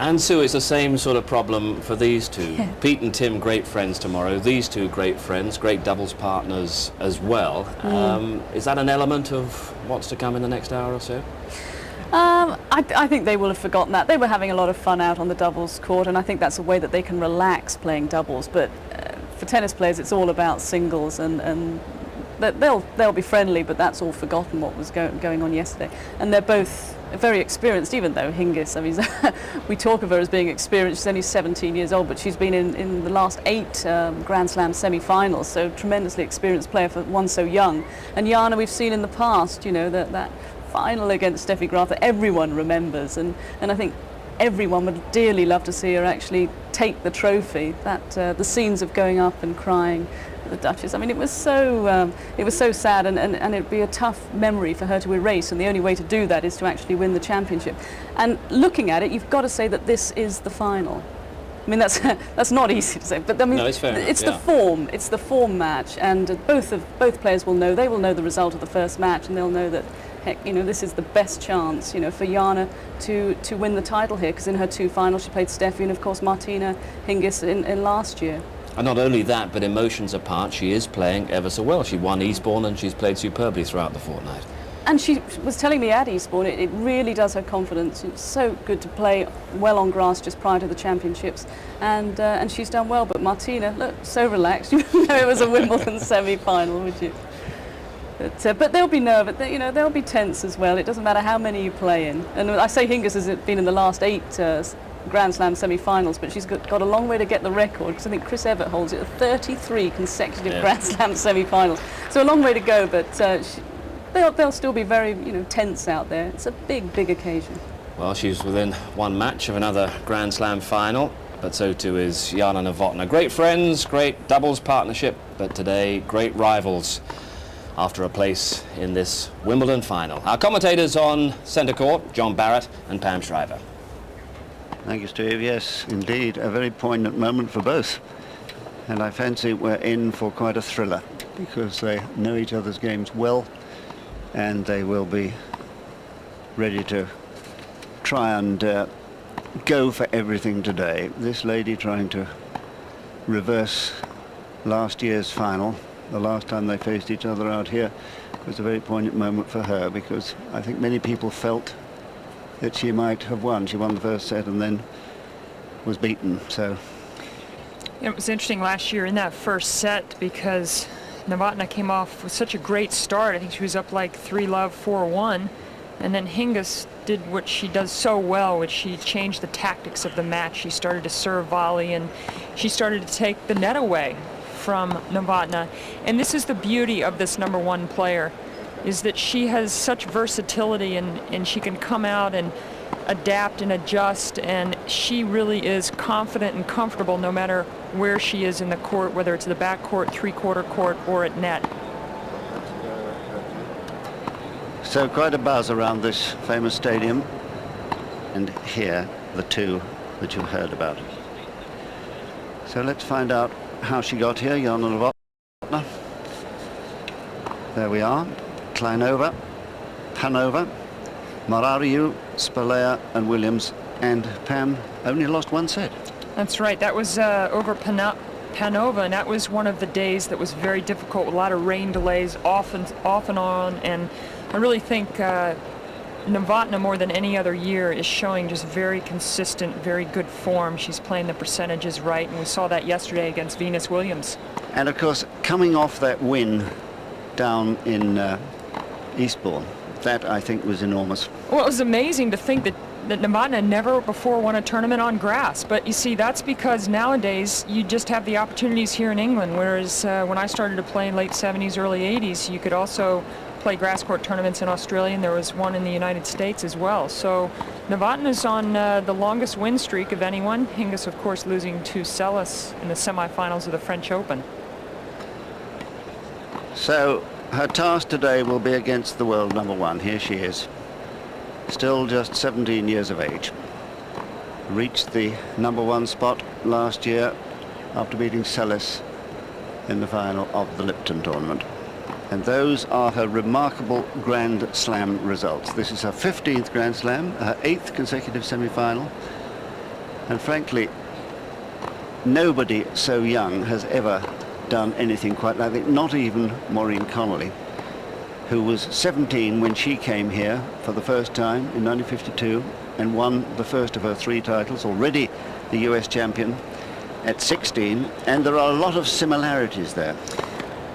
And Sue, it's the same sort of problem for these two. Yeah. Pete and Tim, great friends tomorrow. These two great friends, great doubles partners as well. Is that an element of what's to come in the next hour or so? I think they will have forgotten that. They were having a lot of fun out on the doubles court, and I think that's a way that they can relax playing doubles. But for tennis players, it's all about singles, and they'll be friendly, but that's all forgotten what was going on yesterday. And they're both very experienced, even though Hingis, I mean, we talk of her as being experienced. She's only 17 years old, but she's been in the last 8 Grand Slam semi-finals, so tremendously experienced player for one so young. And Jana, we've seen in the past, you know, that final against Steffi Graf that everyone remembers, and I think everyone would dearly love to see her actually take the trophy. That the scenes of going up and crying at the Duchess, I mean, it was so sad, and it'd be a tough memory for her to erase, and the only way to do that is to actually win the championship. And looking at it, you've got to say that this is the final. I mean, that's not easy to say, but I mean, no, it's fair it's enough, it's the form match, and both players will know. They will know the result of the first match, and they'll know that, heck, you know, this is the best chance, you know, for Jana to win the title here, because in her 2 finals she played Steffi and of course Martina Hingis in last year. And not only that, but emotions apart, she is playing ever so well. She won Eastbourne and she's played superbly throughout the fortnight. And she was telling me at Eastbourne, it really does her confidence. It's so good to play well on grass just prior to the championships, and she's done well. But Martina, look, so relaxed. You wouldn't know it was a Wimbledon semi-final, would you? But they'll be nervous, you know, they'll be tense as well. It doesn't matter how many you play in. And I say Hingis has been in the last 8 Grand Slam semi-finals, but she's got a long way to get the record, because I think Chris Evert holds it, 33 consecutive Grand Slam semi-finals. So a long way to go, but they'll still be very, you know, tense out there. It's a big, big occasion. Well, she's within 1 match of another Grand Slam final, but so too is Jana Novotna. Great friends, great doubles partnership, but today great rivals after a place in this Wimbledon final. Our commentators on centre court, John Barrett and Pam Shriver. Thank you, Steve. Yes, indeed, a very poignant moment for both. And I fancy we're in for quite a thriller, because they know each other's games well, and they will be ready to try and go for everything today. This lady trying to reverse last year's final, the last time they faced each other out here, was a very poignant moment for her, because I think many people felt that she might have won. She won the first set and then was beaten. So it was interesting last year in that first set, because Novotna came off with such a great start. I think she was up like 3-love, 4-1, and then Hingis did what she does so well, which she changed the tactics of the match. She started to serve volley, and she started to take the net away from Novotna. And this is the beauty of this #1 player, is that she has such versatility, and she can come out and adapt and adjust, and she really is confident and comfortable no matter where she is in the court, whether it's the back court, 3-quarter court, or at net. So quite a buzz around this famous stadium, and here the two that you heard about. So let's find out how she got here. Jana Novotna. There we are. Kleinova, Panova, Marariu, Spalea and Williams, and Pam only lost 1 set. That's right. That was over Panova, and that was one of the days that was very difficult, with a lot of rain delays off and on, and I really think Novotna, more than any other year, is showing just very consistent, very good form. She's playing the percentages right, and we saw that yesterday against Venus Williams. And of course, coming off that win down in Eastbourne, that I think was enormous. Well, it was amazing to think that Novotna never before won a tournament on grass, but you see, that's because nowadays you just have the opportunities here in England, whereas when I started to play in late 70s, early 80s, you could also play grass court tournaments in Australia, and there was one in the United States as well. So Novotna's on the longest win streak of anyone. Hingis, of course, losing to Celis in the semifinals of the French Open. So her task today will be against the world #1. Here she is, still just 17 years of age. Reached the #1 spot last year after beating Celis in the final of the Lipton tournament. And those are her remarkable Grand Slam results. This is her 15th Grand Slam, her 8th consecutive semi-final, And frankly, nobody so young has ever done anything quite like that, not even Maureen Connolly, who was 17 when she came here for the first time in 1952 and won the first of her 3 titles, already the US champion at 16, and there are a lot of similarities there.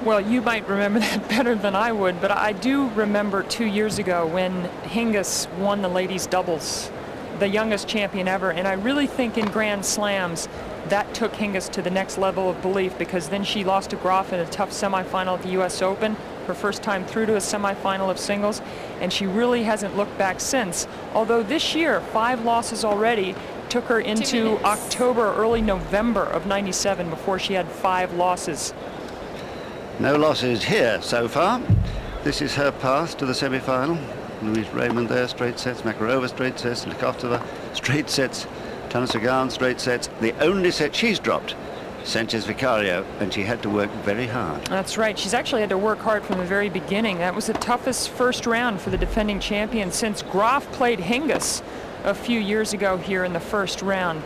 Well, you might remember that better than I would, but I do remember 2 years ago when Hingis won the ladies' doubles, the youngest champion ever, and I really think in Grand Slams that took Hingis to the next level of belief, because then she lost to Graf in a tough semifinal at the US Open, her first time through to a semifinal of singles, and she really hasn't looked back since. Although this year, 5 losses already took her into October, early November of '97 before she had 5 losses. No losses here so far. This is her path to the semi-final. Louise Raymond there, straight sets. Makarova, straight sets. Likhovtseva, straight sets. Tanasagan, straight sets. The only set she's dropped, Sanchez Vicario, and she had to work very hard. That's right. She's actually had to work hard from the very beginning. That was the toughest first round for the defending champion since Graf played Hingis a few years ago here in the first round.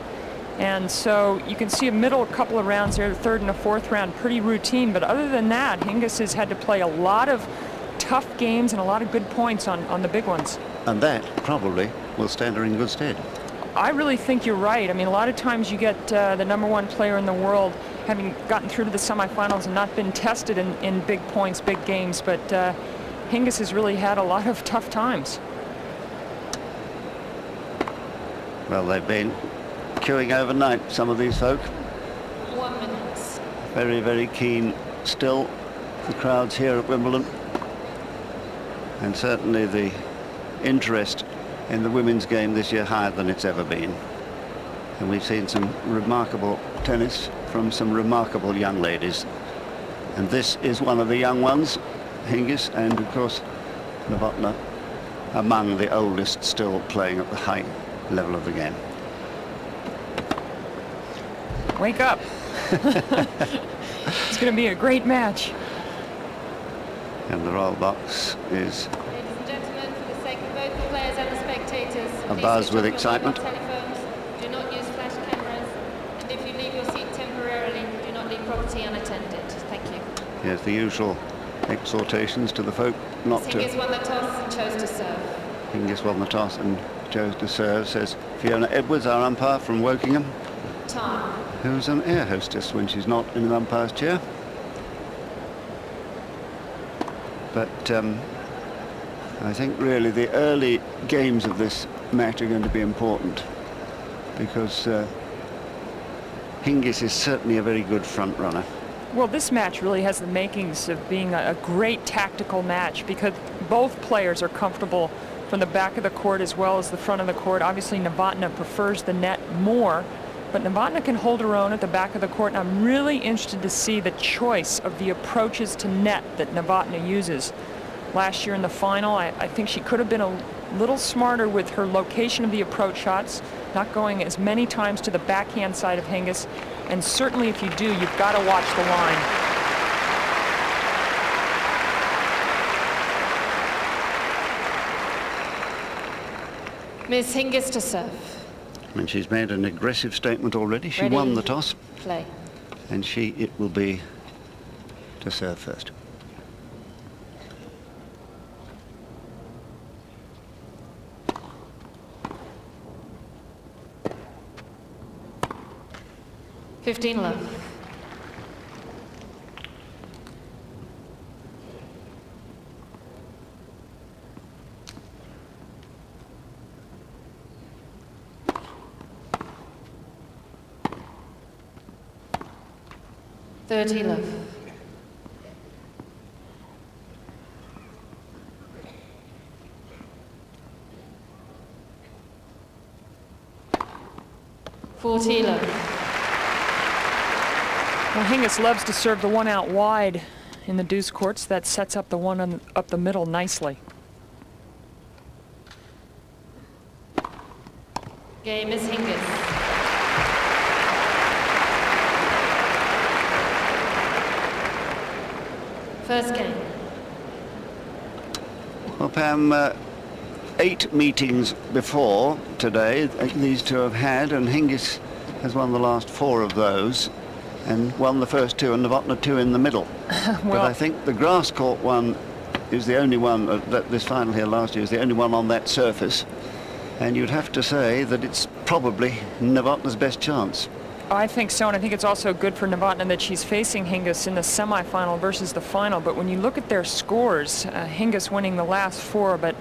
And so you can see a middle couple of rounds there, the third and the fourth round, pretty routine. But other than that, Hingis has had to play a lot of tough games and a lot of good points on the big ones. And that probably will stand her in good stead. I really think you're right. I mean, a lot of times you get the #1 player in the world having gotten through to the semifinals and not been tested in big points, big games. But Hingis has really had a lot of tough times. Well, they've been queuing overnight, some of these folk. 1 minute. Very, very keen still, the crowds here at Wimbledon. And certainly the interest in the women's game this year higher than it's ever been. And we've seen some remarkable tennis from some remarkable young ladies. And this is one of the young ones, Hingis, and of course Novotna, among the oldest still playing at the high level of the game. Wake up. It's going to be a great match. And the roll box is Ladies and gentlemen, for the sake of both the players and the spectators, abuzz please with switch off your excitement. mobile telephones, do not use flash cameras, and if you leave your seat temporarily, do not leave property unattended. Thank you. Yes, the usual exhortations to the folk not to. Hingis won the toss and chose to serve. Hingis won the toss and chose to serve, says Fiona Edwards, our umpire from Wokingham, Time. who's an air hostess when she's not in an umpire's chair. But I think really the early games of this match are going to be important, because Hingis is certainly a very good front runner. Well, this match really has the makings of being a great tactical match, because both players are comfortable from the back of the court as well as the front of the court. Obviously, Novotna prefers the net more, but Novotna can hold her own at the back of the court, and I'm really interested to see the choice of the approaches to net that Novotna uses. Last year in the final, I think she could have been a little smarter with her location of the approach shots, not going as many times to the backhand side of Hingis, and certainly if you do, you've got to watch the line. Miss Hingis to serve. And she's made an aggressive statement already. She Ready? won the toss, Play. and it will be to serve first. Fifteen love. Thirty love. 40 love. Well, Hingis loves to serve the one out wide in the deuce courts. That sets up the one up the middle nicely. Game is Hingis. First game. Well, Pam, 8 meetings before today, these two have had, and Hingis has won the last 4 of those and won the first 2, and Novotna 2 in the middle. But I think the grass court one is the only one, this final here last year is the only one on that surface, and you'd have to say that it's probably Novotna's best chance. I think so, and I think it's also good for Novotna that she's facing Hingis in the semifinal versus the final. But when you look at their scores, Hingis winning the last 4, but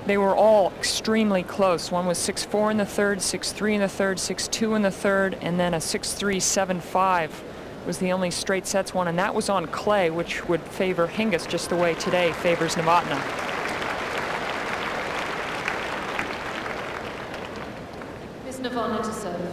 they were all extremely close. One was 6-4 in the third, 6-3 in the third, 6-2 in the third, and then a 6-3, 7-5 was the only straight sets one, and that was on clay, which would favor Hingis just the way today favors Novotna. Miss Novotna to serve.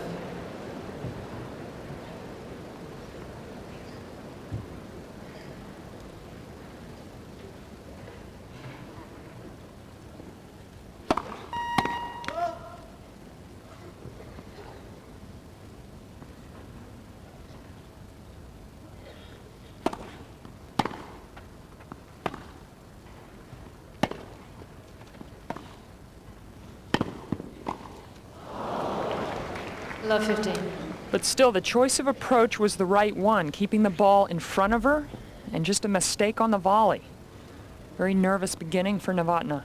Love 15. But still, the choice of approach was the right one, keeping the ball in front of her, and just a mistake on the volley. Very nervous beginning for Novotna.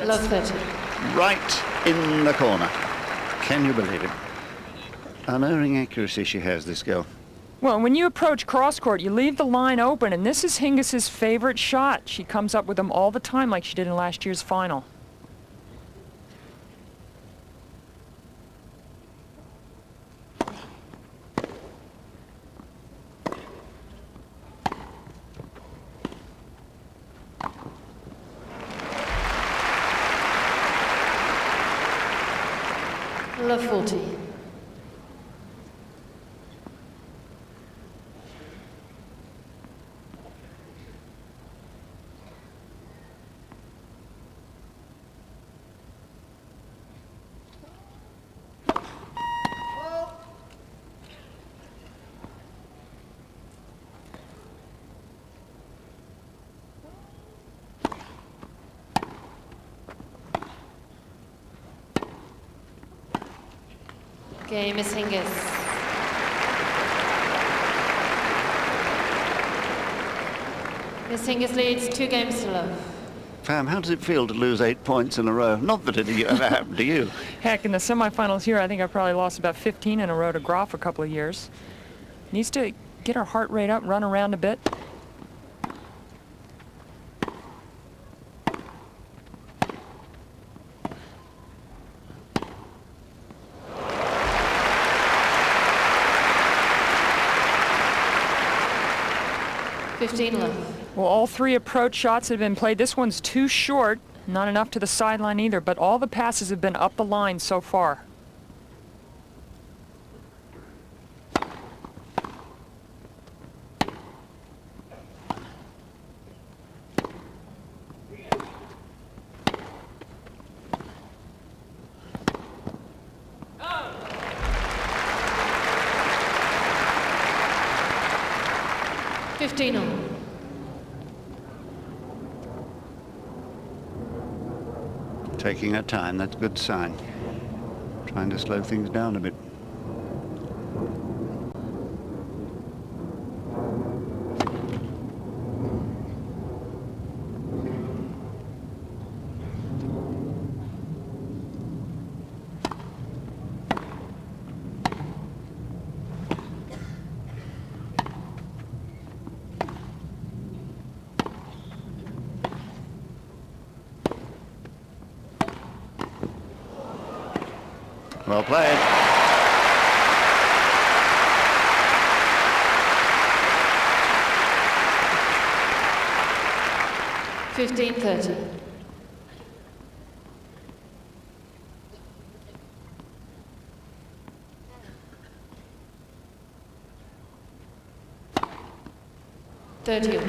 Love 30. Right in the corner. Can you believe it? Unerring accuracy she has, this girl. Well, when you approach cross-court, you leave the line open, and this is Hingis's favorite shot. She comes up with them all the time like she did in last year's final. Love 40. Game is Hingis. Miss Hingis leads 2 games to love. Pam, how does it feel to lose 8 points in a row? Not that it ever happened to you. Heck, in the semifinals here, I think I probably lost about 15 in a row to Groff a couple of years. Needs to get her heart rate up, run around a bit. Love. Well, all 3 approach shots have been played. This one's too short, not enough to the sideline either, but all the passes have been up the line so far. Taking her time, that's a good sign. Trying to slow things down a bit. Well played. $15.30. 30.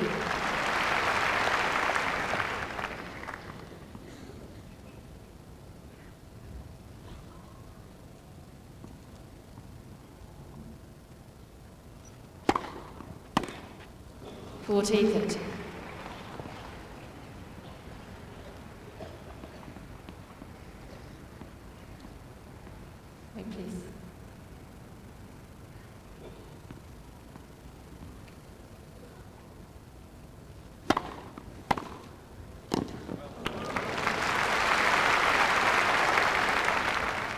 Fourteen, 30. Wait, please.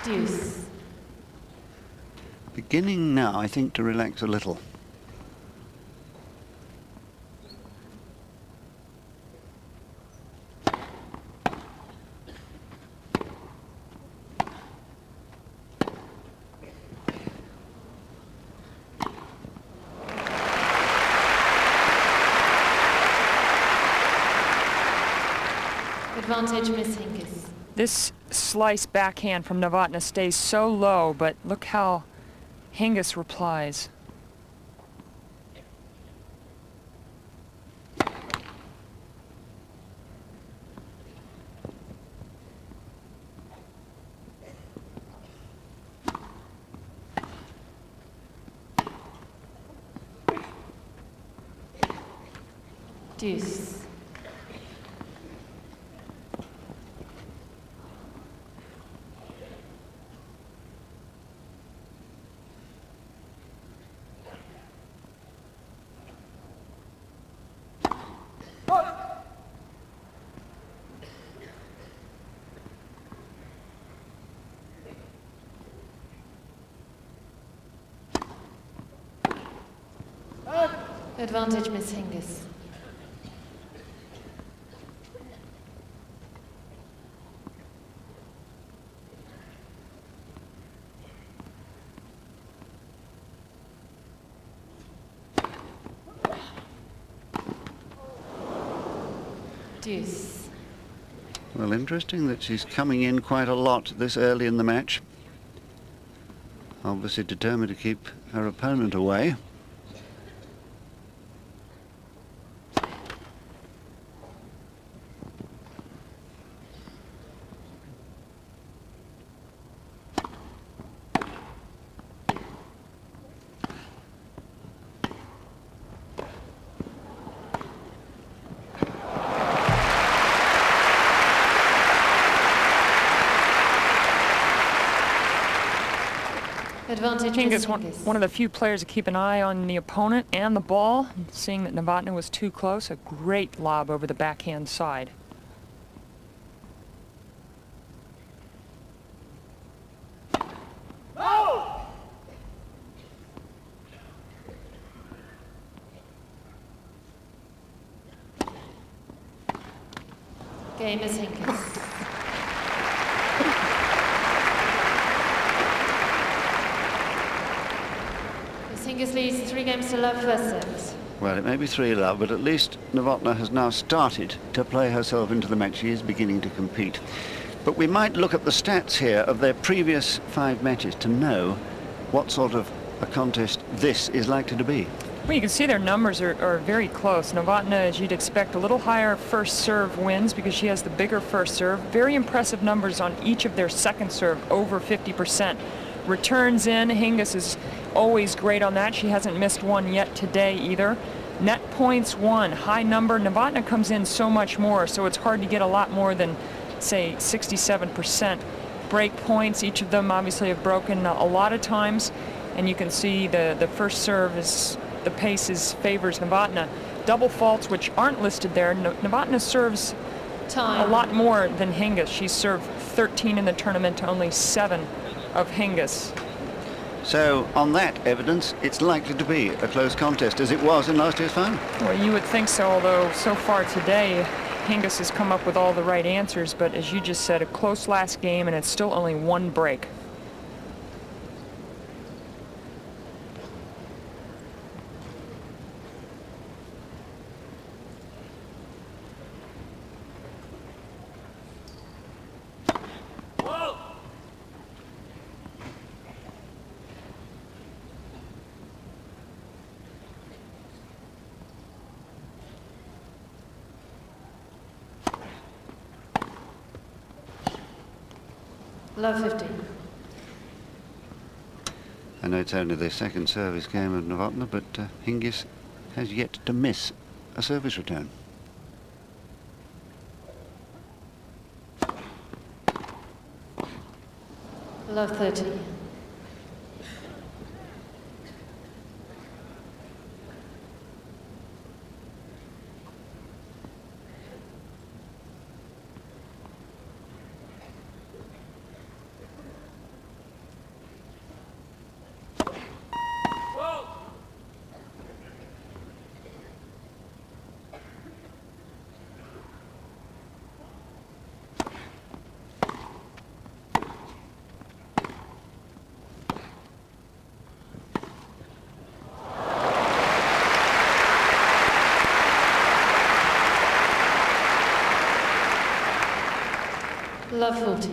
Deuce. Beginning now, I think, to relax a little. Advantage, Miss Hingis. This slice backhand from Novotna stays so low, but look how Hingis replies. Deuce. Advantage, Miss Hingis. Deuce. Well, interesting that she's coming in quite a lot this early in the match. Obviously determined to keep her opponent away. Advantage, Hingis, Miss Hingis. one of the few players to keep an eye on the opponent and the ball. Seeing that Novotna was too close, a great lob over the backhand side. Game, Miss Hingis. Hingis leads 3 games to love first service. Well, it may be 3-love, but at least Novotna has now started to play herself into the match. She is beginning to compete. But we might look at the stats here of their previous 5 matches to know what sort of a contest this is likely to be. Well, you can see their numbers are very close. Novotna, as you'd expect, a little higher first serve wins because she has the bigger first serve. Very impressive numbers on each of their second serve, over 50%. Returns in, Hingis is always great on that. She hasn't missed one yet today either. Net points won, high number. Novotna comes in so much more, so it's hard to get a lot more than, say, 67%. Break points, each of them obviously have broken a lot of times, and you can see the first serve is, the pace favors Novotna. Double faults, which aren't listed there, Novotna serves a lot more than Hingis. She's served 13 in the tournament to only 7 of Hingis. So, on that evidence, it's likely to be a close contest, as it was in last year's final. Well, you would think so, although so far today, Hingis has come up with all the right answers, but as you just said, a close last game, and it's still only 1 break. Love 15. I know it's only the second service game of Novotna, but Hingis has yet to miss a service return. Love 30. Love 40.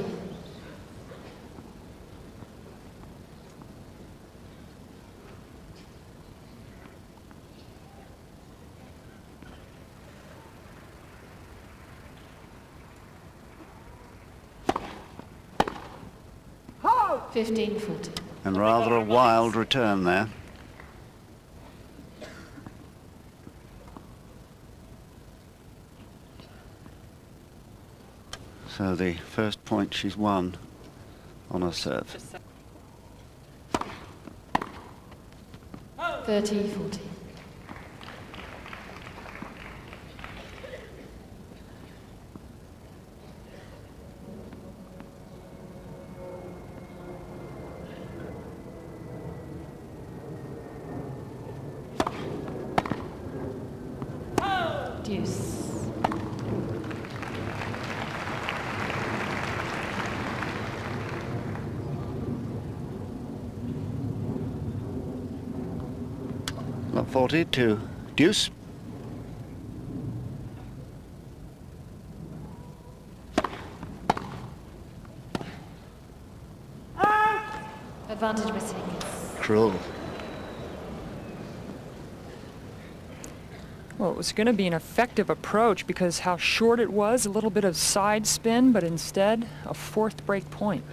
Oh! 15-40. And rather a wild return there. So the first point she's won on her serve. 30-40. Deuce. Lot 40 to deuce. Advantage Miss Hingis. Cruel. Well, it was going to be an effective approach because how short it was, a little bit of side spin, but instead a fourth break point.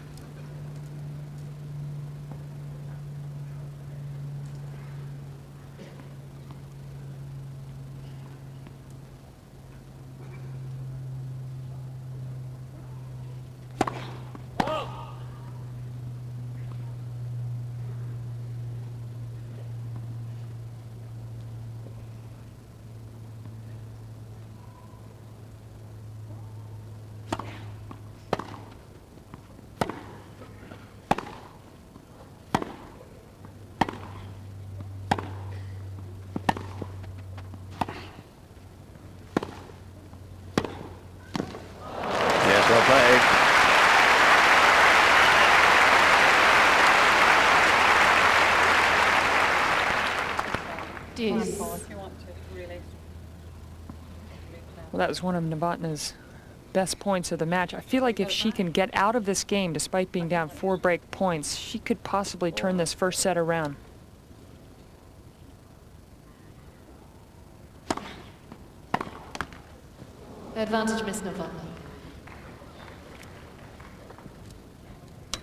Well played. Deuce. Well, that was one of Novotna's best points of the match. I feel like if she can get out of this game despite being down 4 break points, she could possibly turn this first set around. Advantage Miss Novotna.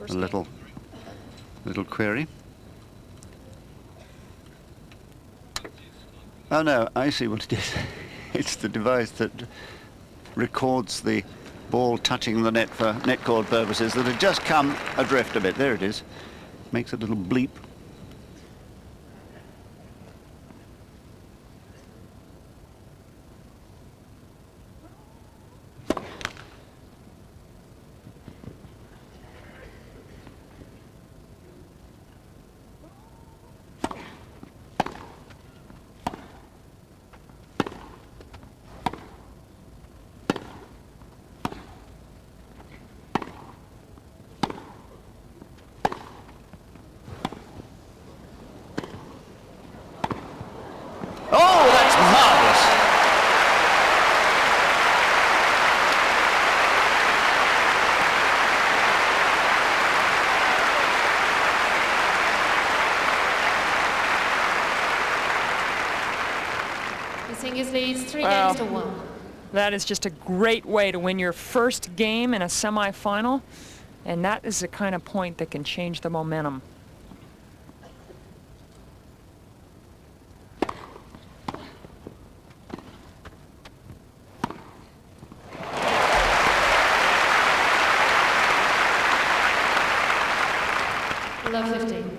A little query. Oh no, I see what it is. It's the device that records the ball touching the net for net cord purposes that had just come adrift a bit. There it is. Makes a little bleep. Oh, that's marvellous. Miss Hingis leads 3 games to 1. That is just a great way to win your first game in a semifinal. And that is the kind of point that can change the momentum. Love 15.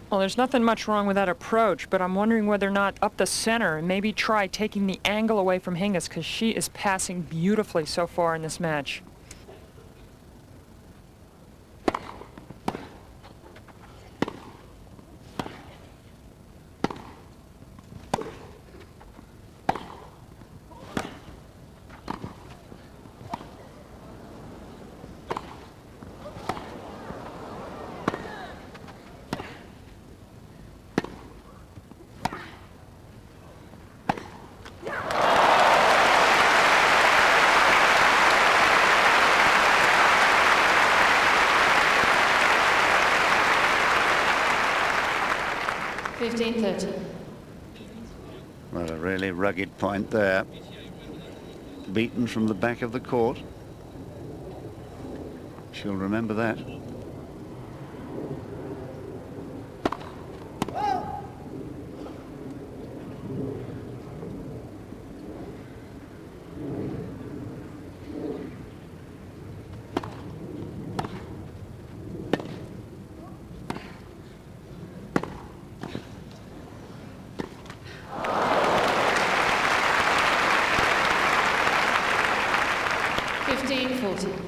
Well, there's nothing much wrong with that approach, but I'm wondering whether or not up the center and maybe try taking the angle away from Hingis, because she is passing beautifully so far in this match. Well, a really rugged point there. Beaten from the back of the court. She'll remember that.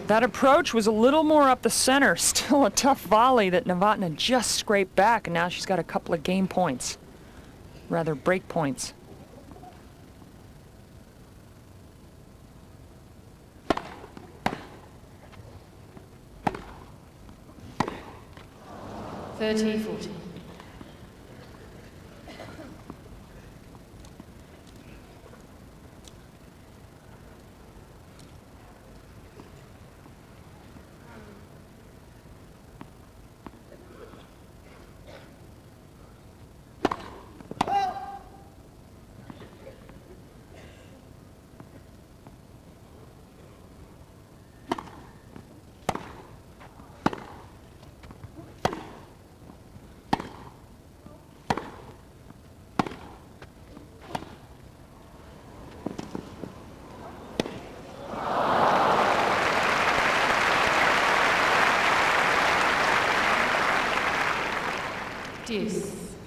That approach was a little more up the center. Still a tough volley that Novotna just scraped back, and now she's got a couple of game points. Rather, break points. (30-40).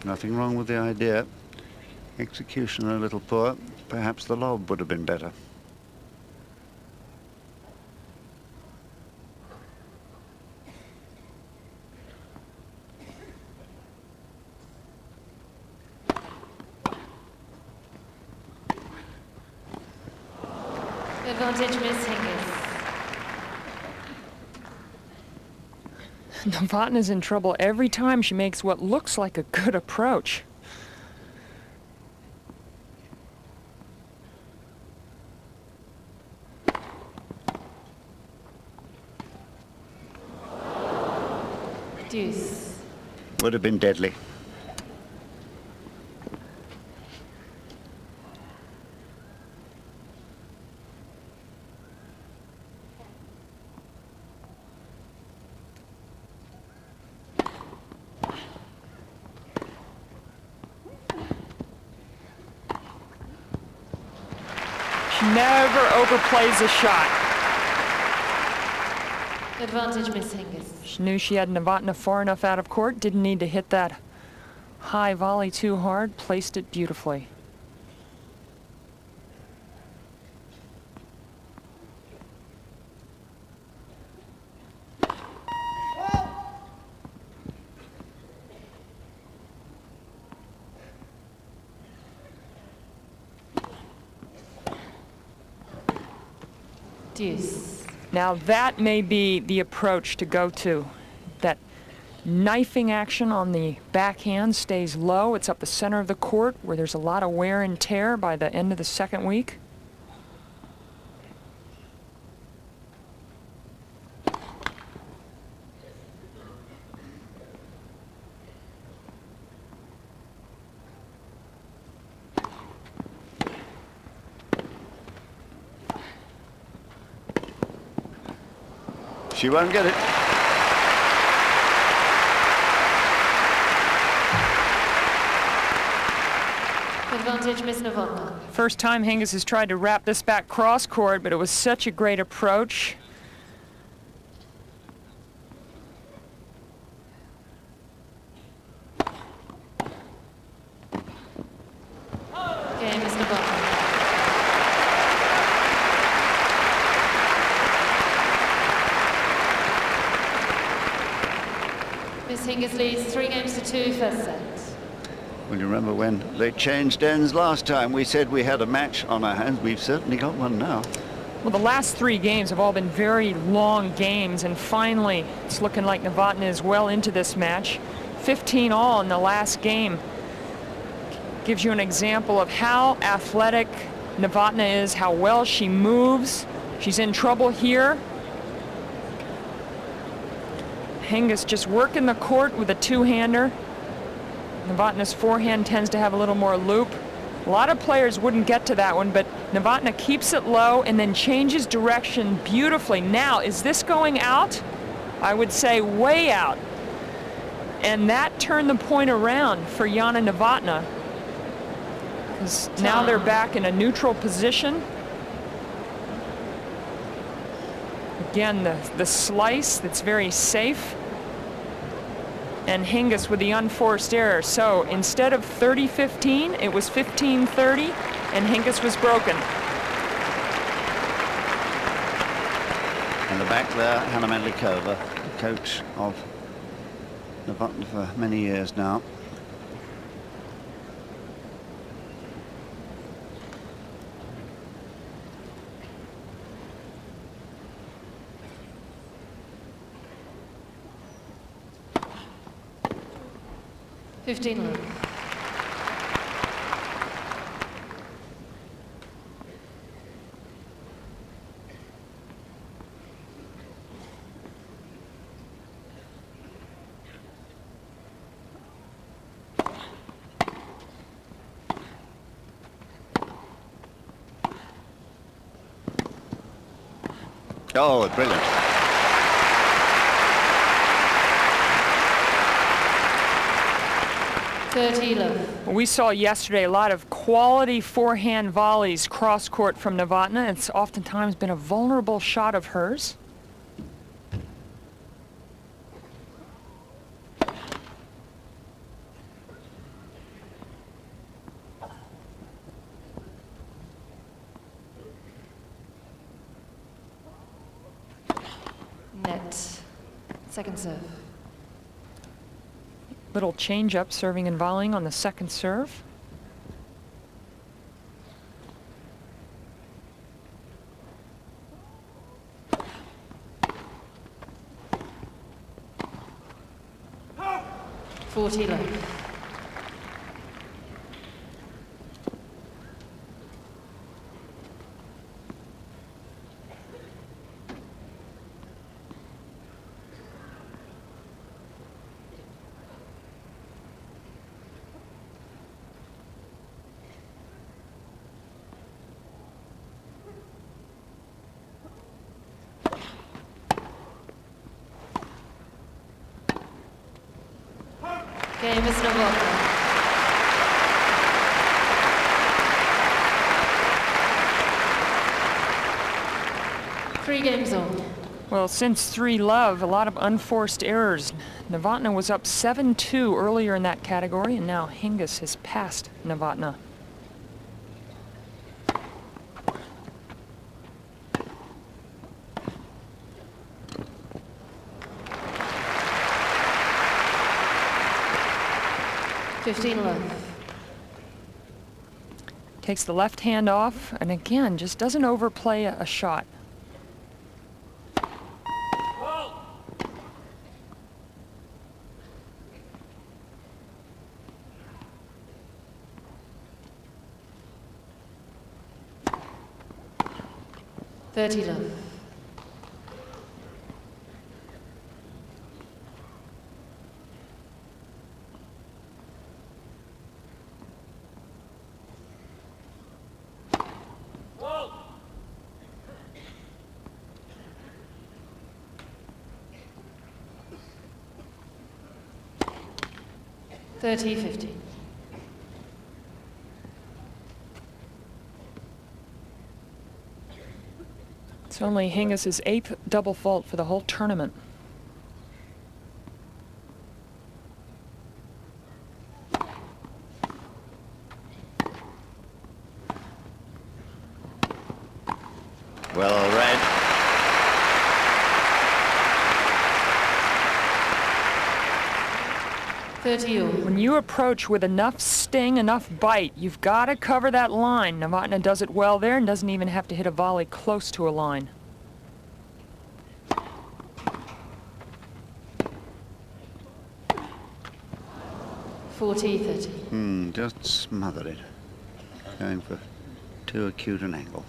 Nothing wrong with the idea. Execution a little poor. Perhaps the lob would have been better. Advantage, Miss Hingis. Novotna's in trouble every time she makes what looks like a good approach. Deuce. Would have been deadly. Never overplays a shot. Advantage, Miss Hingis. She knew she had Novotna far enough out of court, didn't need to hit that high volley too hard, placed it beautifully. Deuce. Now that may be the approach to go to. That knifing action on the backhand, stays low. It's up the center of the court where there's a lot of wear and tear by the end of the second week. She won't get it. Advantage, Miss Novotna. First time Hingis has tried to wrap this back cross court, but it was such a great approach. Okay, Miss Novotna. Miss Hingis leads 3-2 first set. Well, you remember when they changed ends last time, we said we had a match on our hands. We've certainly got one now. Well, the last 3 games have all been very long games, and finally it's looking like Novotna is well into this match. 15 all in the last game. Gives you an example of how athletic Novotna is, how well she moves. She's in trouble here. Hingis just working the court with a two-hander. Novotna's forehand tends to have a little more loop. A lot of players wouldn't get to that one, but Novotna keeps it low and then changes direction beautifully. Now, is this going out? I would say way out. And that turned the point around for Jana Novotna, because now they're back in a neutral position. Again, the slice that's very safe. And Hingis with the unforced error. So instead of 30-15, it was 15-30, and Hingis was broken. In the back there, Hanna Medlikova, the coach of Novotna for many years now. Fifteen. Oh, brilliant. We saw yesterday a lot of quality forehand volleys cross court from Novotna. It's oftentimes been a vulnerable shot of hers. Net. Second serve. Little change up, serving and volleying on the second serve. love. Game is Novotna. Three games on. Well, since 3-love, a lot of unforced errors. Novotna was up 7-2 earlier in that category, and now Hingis has passed Novotna. Love. Takes the left hand off, and again, just doesn't overplay a shot. 30 love. Whoa. 30-50. It's only Hingis' 8th double fault for the whole tournament. Well read. When you approach with enough sting, enough bite, you've got to cover that line. Novotna does it well there and doesn't even have to hit a volley close to a line. Just smothered it. Going for too acute an angle.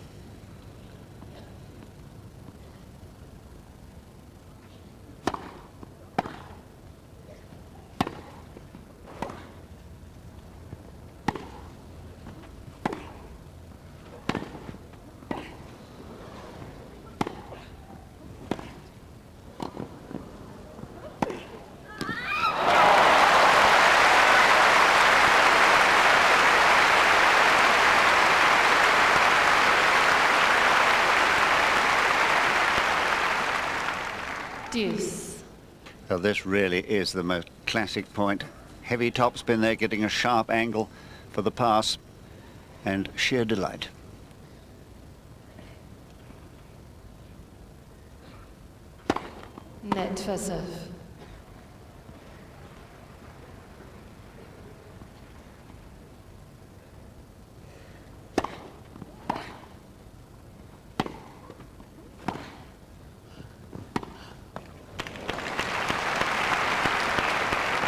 Deuce. So this really is the most classic point. Heavy topspin there, getting a sharp angle for the pass, and sheer delight. Net for serve.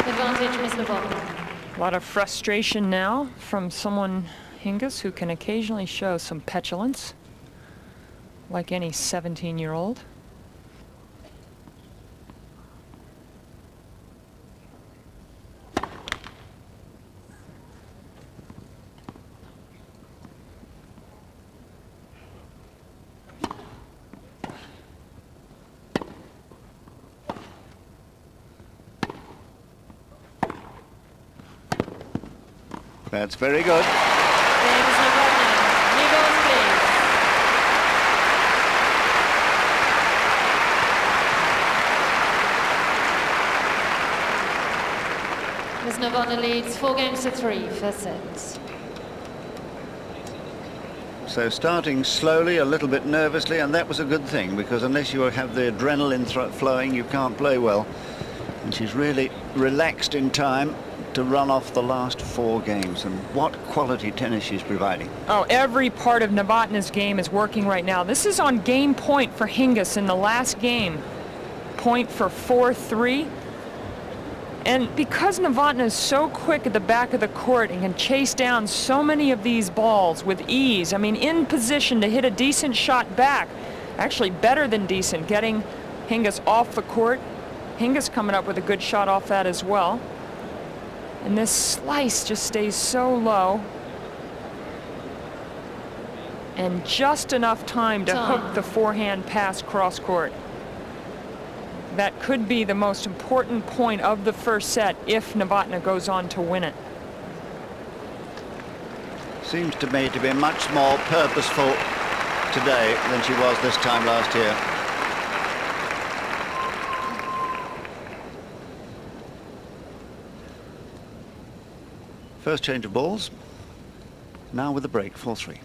Advantage, Miss Novotna. A lot of frustration now from someone, Hingis, who can occasionally show some petulance, like any 17-year-old. That's very good. Miss Novotna. Nibbles, please. Miss Novotna leads 4-3, first set. So starting slowly, a little bit nervously, and that was a good thing, because unless you have the adrenaline flowing, you can't play well. And she's really relaxed in time to run off the last 4 games, and what quality tennis she's providing. Oh, every part of Novotna's game is working right now. This is on game point for Hingis in the last game. Point for 4-3. And because Novotna is so quick at the back of the court and can chase down so many of these balls with ease, I mean, in position to hit a decent shot back, actually better than decent, getting Hingis off the court. Hingis coming up with a good shot off that as well. And this slice just stays so low. And just enough time to hook the forehand pass cross court. That could be the most important point of the first set if Novotna goes on to win it. Seems to me to be much more purposeful today than she was this time last year. First change of balls. Now with the break, 4-3.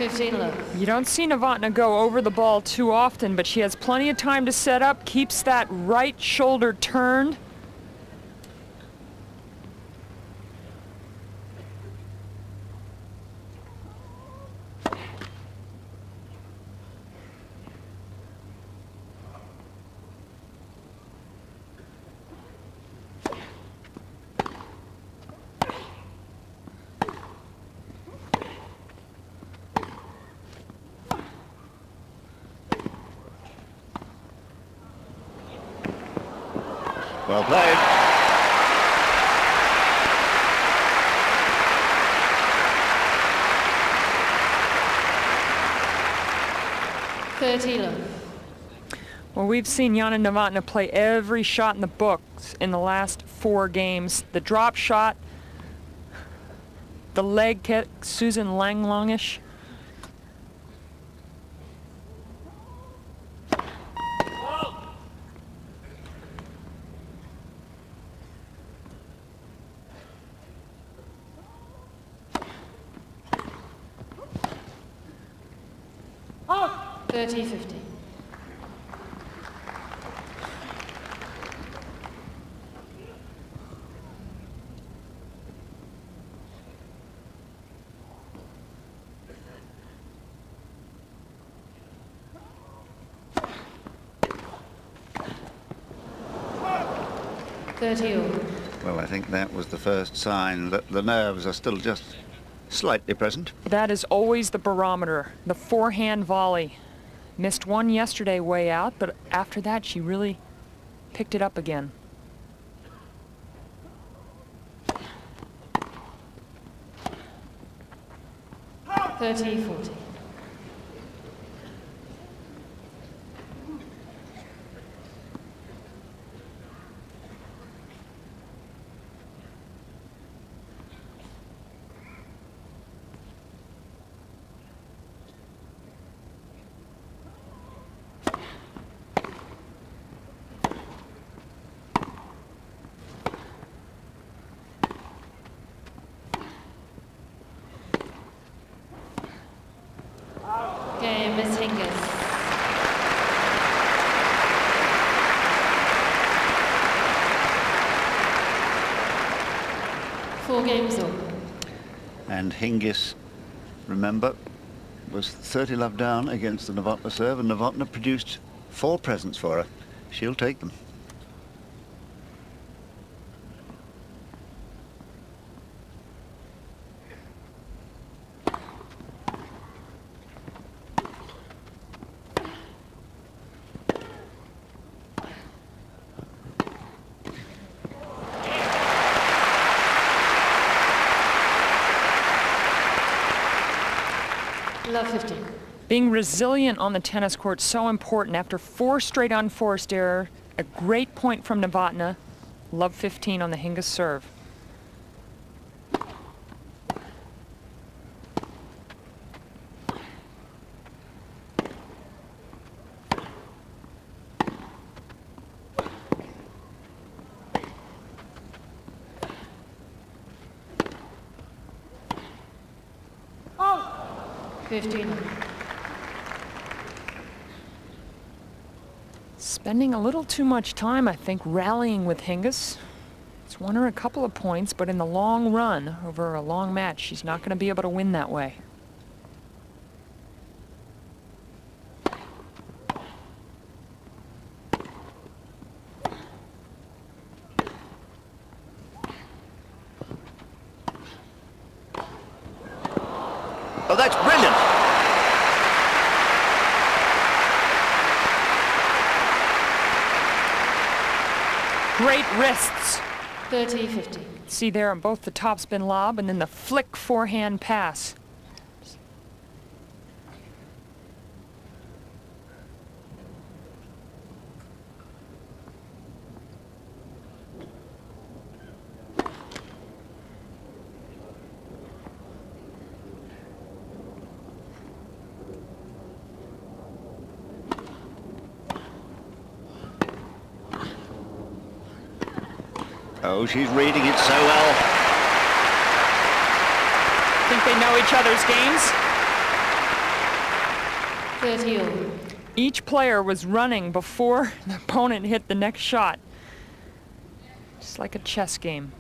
15 love. You don't see Novotna go over the ball too often, but she has plenty of time to set up, keeps that right shoulder turned. Well played. Well, we've seen Jana Novotna play every shot in the books in the last 4 games. The drop shot, the leg kick, Susan Langlongish. Oh. 30-50. Well, I think that was the first sign that the nerves are still just slightly present. That is always the barometer, the forehand volley. Missed one yesterday way out, but after that she really picked it up again. .30-40. Game is Hingis. Four games up. And Hingis, remember, was 30 love down against the Novotna serve, and Novotna produced 4 presents for her. She'll take them. Love 15. Being resilient on the tennis court so important. After 4 straight unforced error, a great point from Novotna. Love 15 on the Hingis serve. Oh. 15. Spending a little too much time, I think, rallying with Hingis. It's won her a couple of points, but in the long run, over a long match, she's not going to be able to win that way. Oh, that's brilliant. Great wrists. 30-50. See there on both the topspin lob and then the flick forehand pass. Oh, she's reading it so well. Think they know each other's games? 30 all. Each player was running before the opponent hit the next shot. Just like a chess game.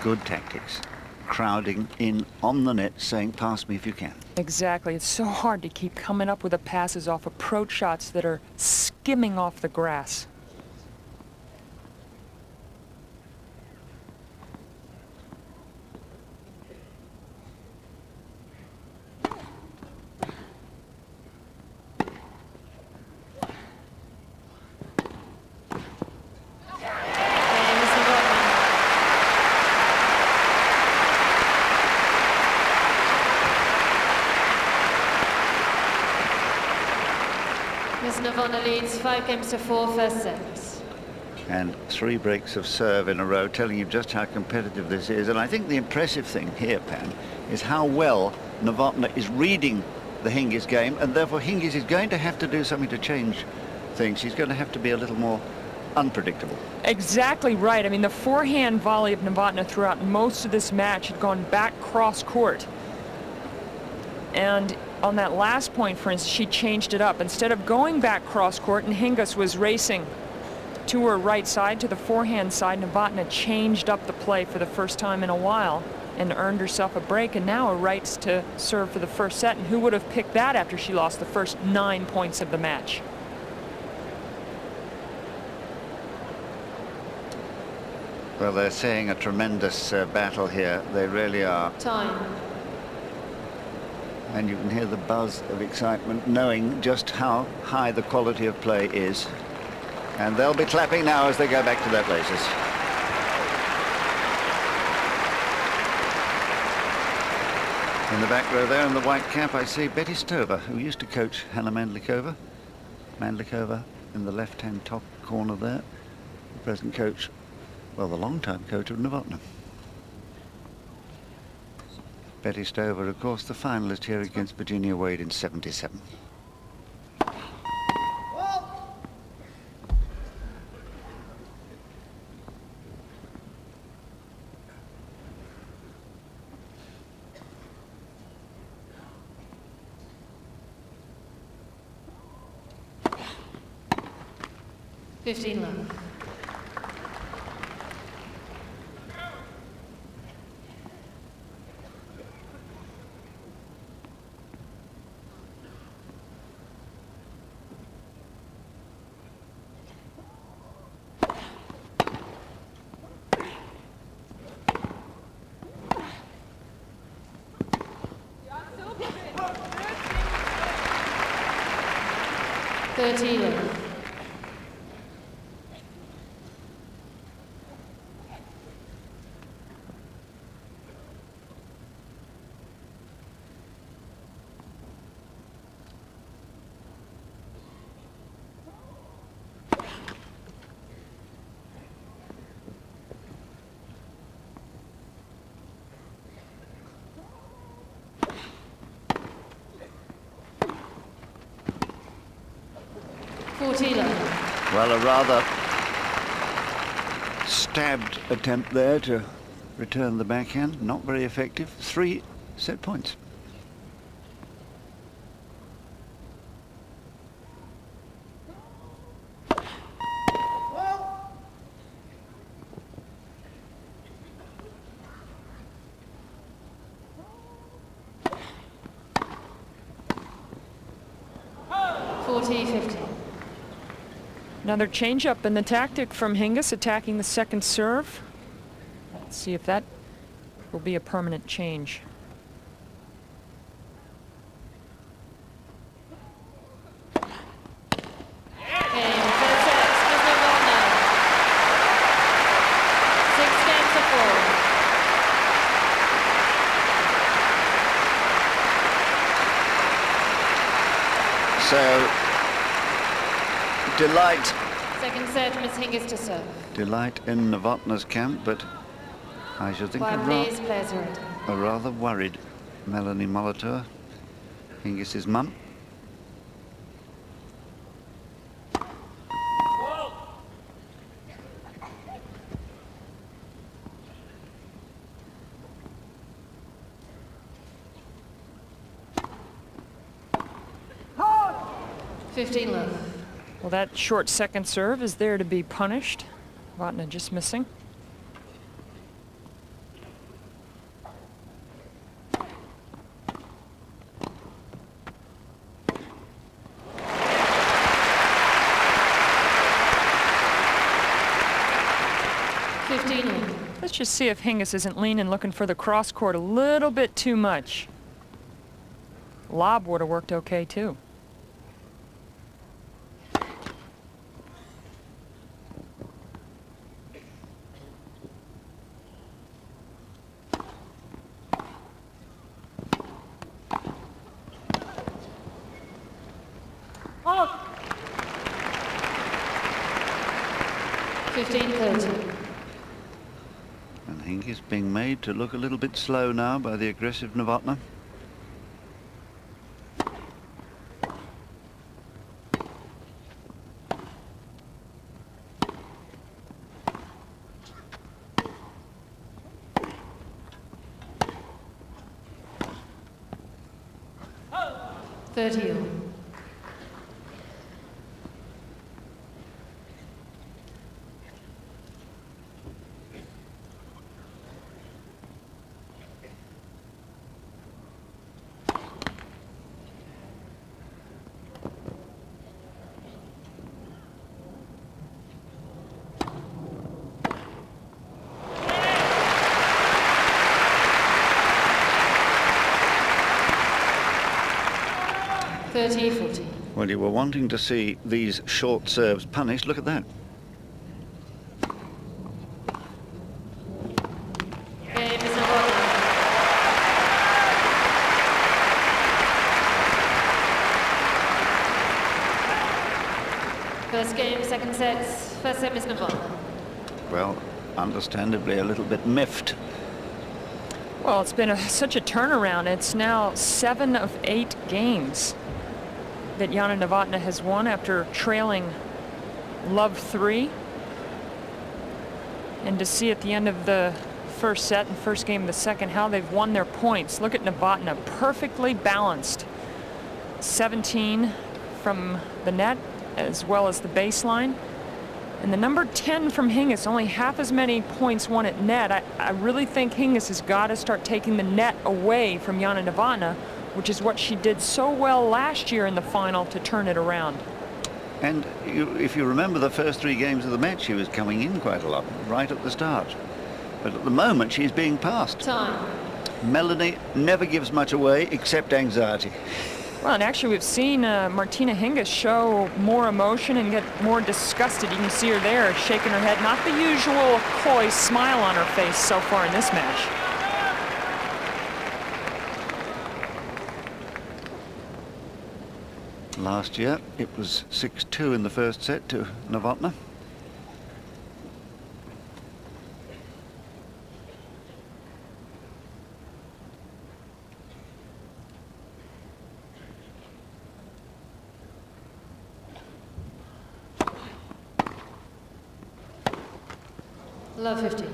Good tactics. Crowding in on the net, saying, pass me if you can. Exactly. It's so hard to keep coming up with the passes off approach shots that are skimming off the grass. Novotna leads 5-4 first set. And 3 breaks of serve in a row, telling you just how competitive this is. And I think the impressive thing here, Pam, is how well Novotna is reading the Hingis game, and therefore Hingis is going to have to do something to change things. She's going to have to be a little more unpredictable. Exactly right. I mean, the forehand volley of Novotna throughout most of this match had gone back cross court. And on that last point, for instance, she changed it up. Instead of going back cross court and Hingis was racing to her right side, to the forehand side, Novotna changed up the play for the first time in a while and earned herself a break, and now a rights to serve for the first set. And who would have picked that after she lost the first 9 points of the match? Well, they're seeing a tremendous battle here. They really are. Time. And you can hear the buzz of excitement, knowing just how high the quality of play is. And they'll be clapping now as they go back to their places. In the back row there in the white cap, I see Betty Stover, who used to coach Hannah Mandlikova. Mandlikova in the left-hand top corner there. The present coach, well, the long-time coach of Novotna. Betty Stover, of course, the finalist here against Virginia Wade in '77. Love. Well, a rather stabbed attempt there to return the backhand. Not very effective. 3 set points. Another change-up in the tactic from Hingis, attacking the second serve. Let's see if that will be a permanent change. So, delight. Second set, Miss Hingis to serve. Delight in Novotna's camp, but I should think a rather worried Melanie Molitor. Hingis' mum. Love. Well, that short second serve is there to be punished. Novotna just missing. Let's just see if Hingis isn't leaning, looking for the cross court a little bit too much. Lob would have worked okay too. Oh. 15-30. And Hingis being made to look a little bit slow now by the aggressive Novotna. Oh. 30. Well, you were wanting to see these short serves punished. Look at that. First game, second sets. First set, Miss Novotna. Well, understandably a little bit miffed. Well, it's been such a turnaround. It's now 7 of 8 games that Jana Novotna has won after trailing love 3. And to see at the end of the first set and first game of the second how they've won their points. Look at Novotna, perfectly balanced. 17 from the net as well as the baseline. And the number 10 from Hingis, only half as many points won at net. I really think Hingis has got to start taking the net away from Jana Novotna, which is what she did so well last year in the final to turn it around. And if you remember the first 3 games of the match, she was coming in quite a lot, right at the start. But at the moment, she's being passed. Time. Melanie never gives much away except anxiety. Well, and actually we've seen Martina Hingis show more emotion and get more disgusted. You can see her there shaking her head. Not the usual coy smile on her face so far in this match. Last year, it was 6-2 in the first set to Novotna. Love 50.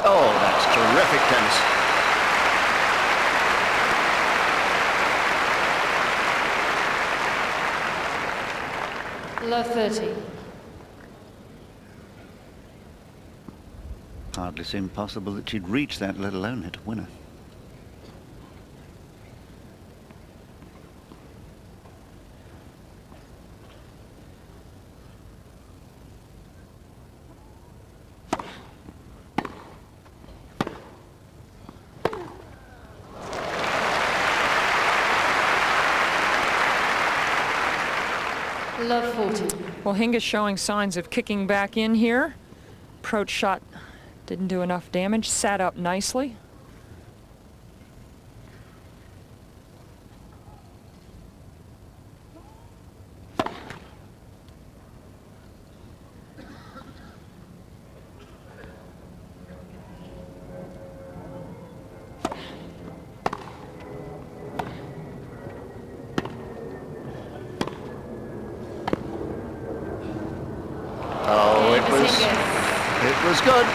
Oh, that's terrific tennis. Love 30. Hardly seemed possible that she'd reach that, let alone hit a winner. Love 40. Well, Hingis showing signs of kicking back in here. Approach shot didn't do enough damage. Sat up nicely. Oh, it was good.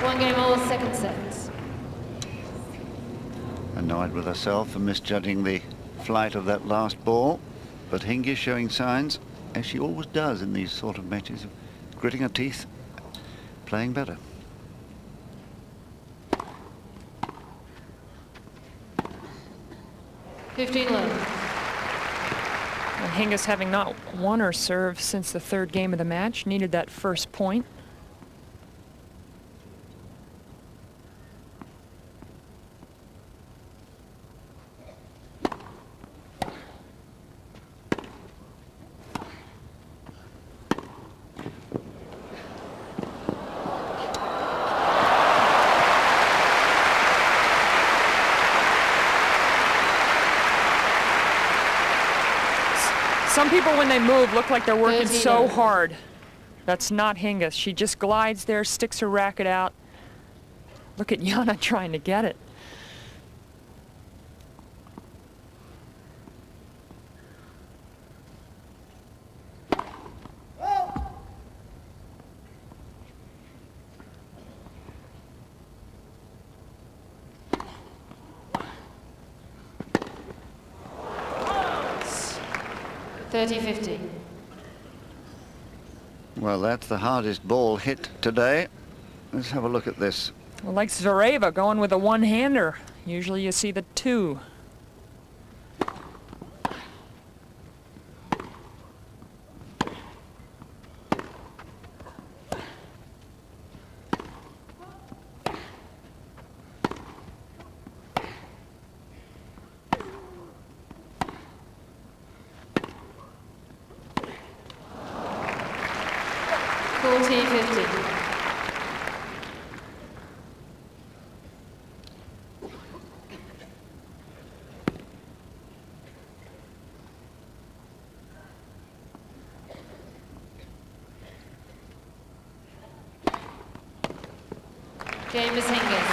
One game all, second set. Annoyed with herself for misjudging the flight of that last ball, but Hingis showing signs, as she always does in these sort of matches, of gritting her teeth, playing better. Fifteen love. And Hingis, having not won her serve since the third game of the match, needed that first point. Some people, when they move, look like they're working so hard. That's not Hingis. She just glides there, sticks her racket out. Look at Jana trying to get it. $30.50. Well, that's the hardest ball hit today. Let's have a look at this. Well, like Zvereva going with a one-hander. Usually you see the two. $40.50. Game is Hingis.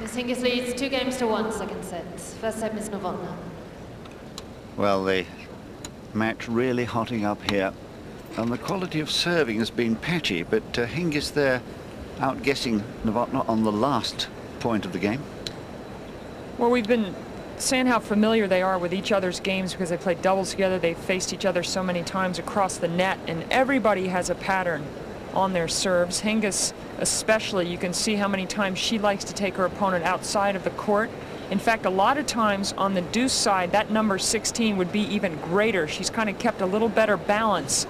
Miss Hingis leads 2-1, second set. First set, Miss Novotna. Well, the match really hotting up here. And the quality of serving has been patchy, but Hingis there outguessing Novotna on the last point of the game. Well, we've been saying how familiar they are with each other's games because they played doubles together. They've faced each other so many times across the net, and everybody has a pattern on their serves. Hingis especially, you can see how many times she likes to take her opponent outside of the court. In fact, a lot of times on the deuce side, that number 16 would be even greater. She's kind of kept a little better balance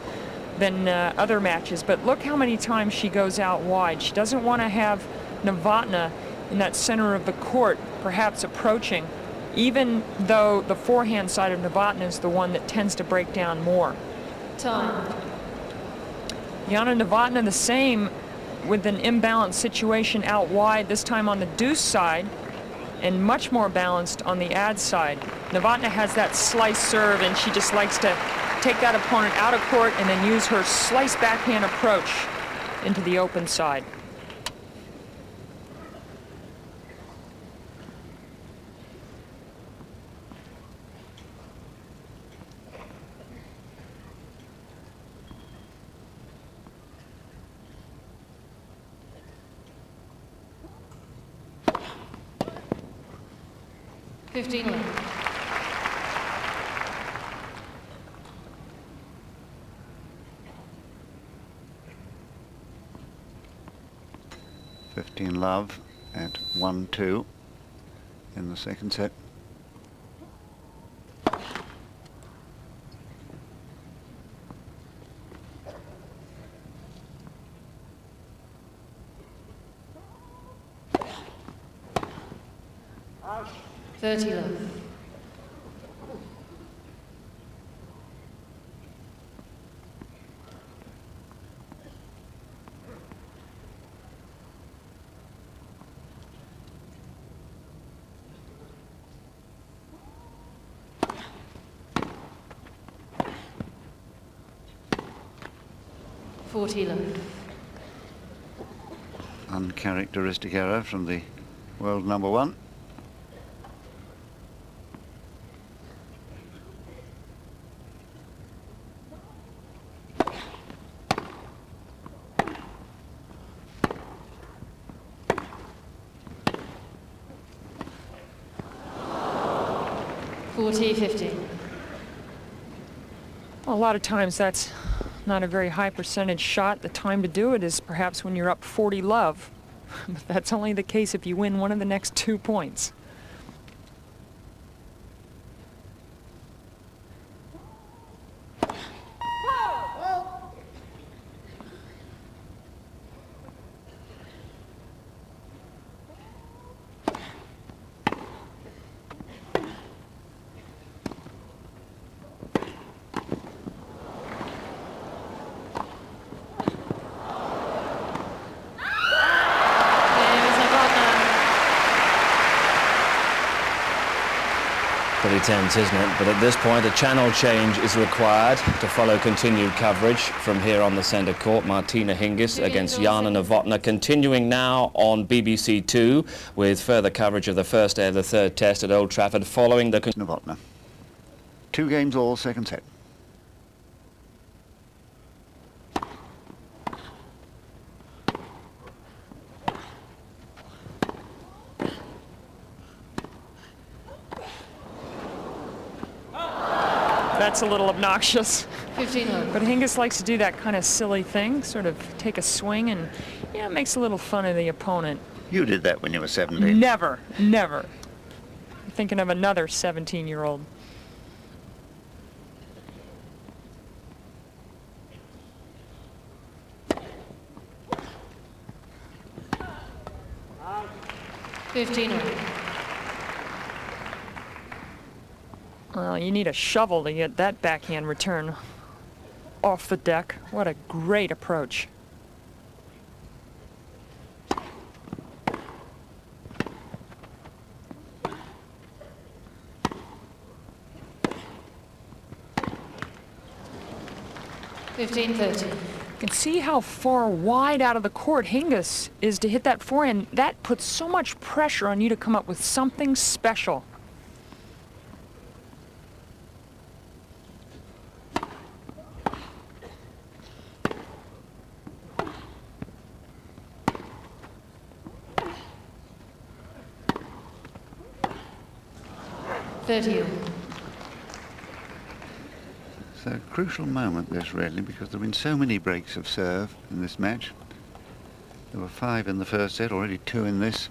than other matches, but look how many times she goes out wide. She doesn't want to have Novotna in that center of the court, perhaps approaching, even though the forehand side of Novotna is the one that tends to break down more. Time. Jana Novotna the same, with an imbalanced situation out wide, this time on the deuce side, and much more balanced on the ad side. Novotna has that slice serve, and she just likes to take that opponent out of court and then use her slice backhand approach into the open side. $15 left. Love at 1-2 in the second set. 30 love. Uncharacteristic error from the world number one. Well, a lot of times that's not a very high percentage shot. The time to do it is perhaps when you're up 40 love. But that's only the case if you win one of the next 2 points. Pretty tense, isn't it? But at this point, a channel change is required to follow continued coverage from here on the centre court. Martina Hingis against Jana Novotna, continuing now on BBC Two with further coverage of the first day of the third test at Old Trafford following the... Novotna. 2 games all, second set. That's a little obnoxious. 15 love. But Hingis likes to do that kind of silly thing, sort of take a swing and, yeah, it makes a little fun of the opponent. You did that when you were 17. Never, never. I'm thinking of another 17-year-old. Well, you need a shovel to get that backhand return off the deck. What a great approach. You can see how far wide out of the court Hingis is to hit that forehand. That puts so much pressure on you to come up with something special. It's a crucial moment, this, really, because there have been so many breaks of serve in this match. There were 5 in the first set, already 2 in this.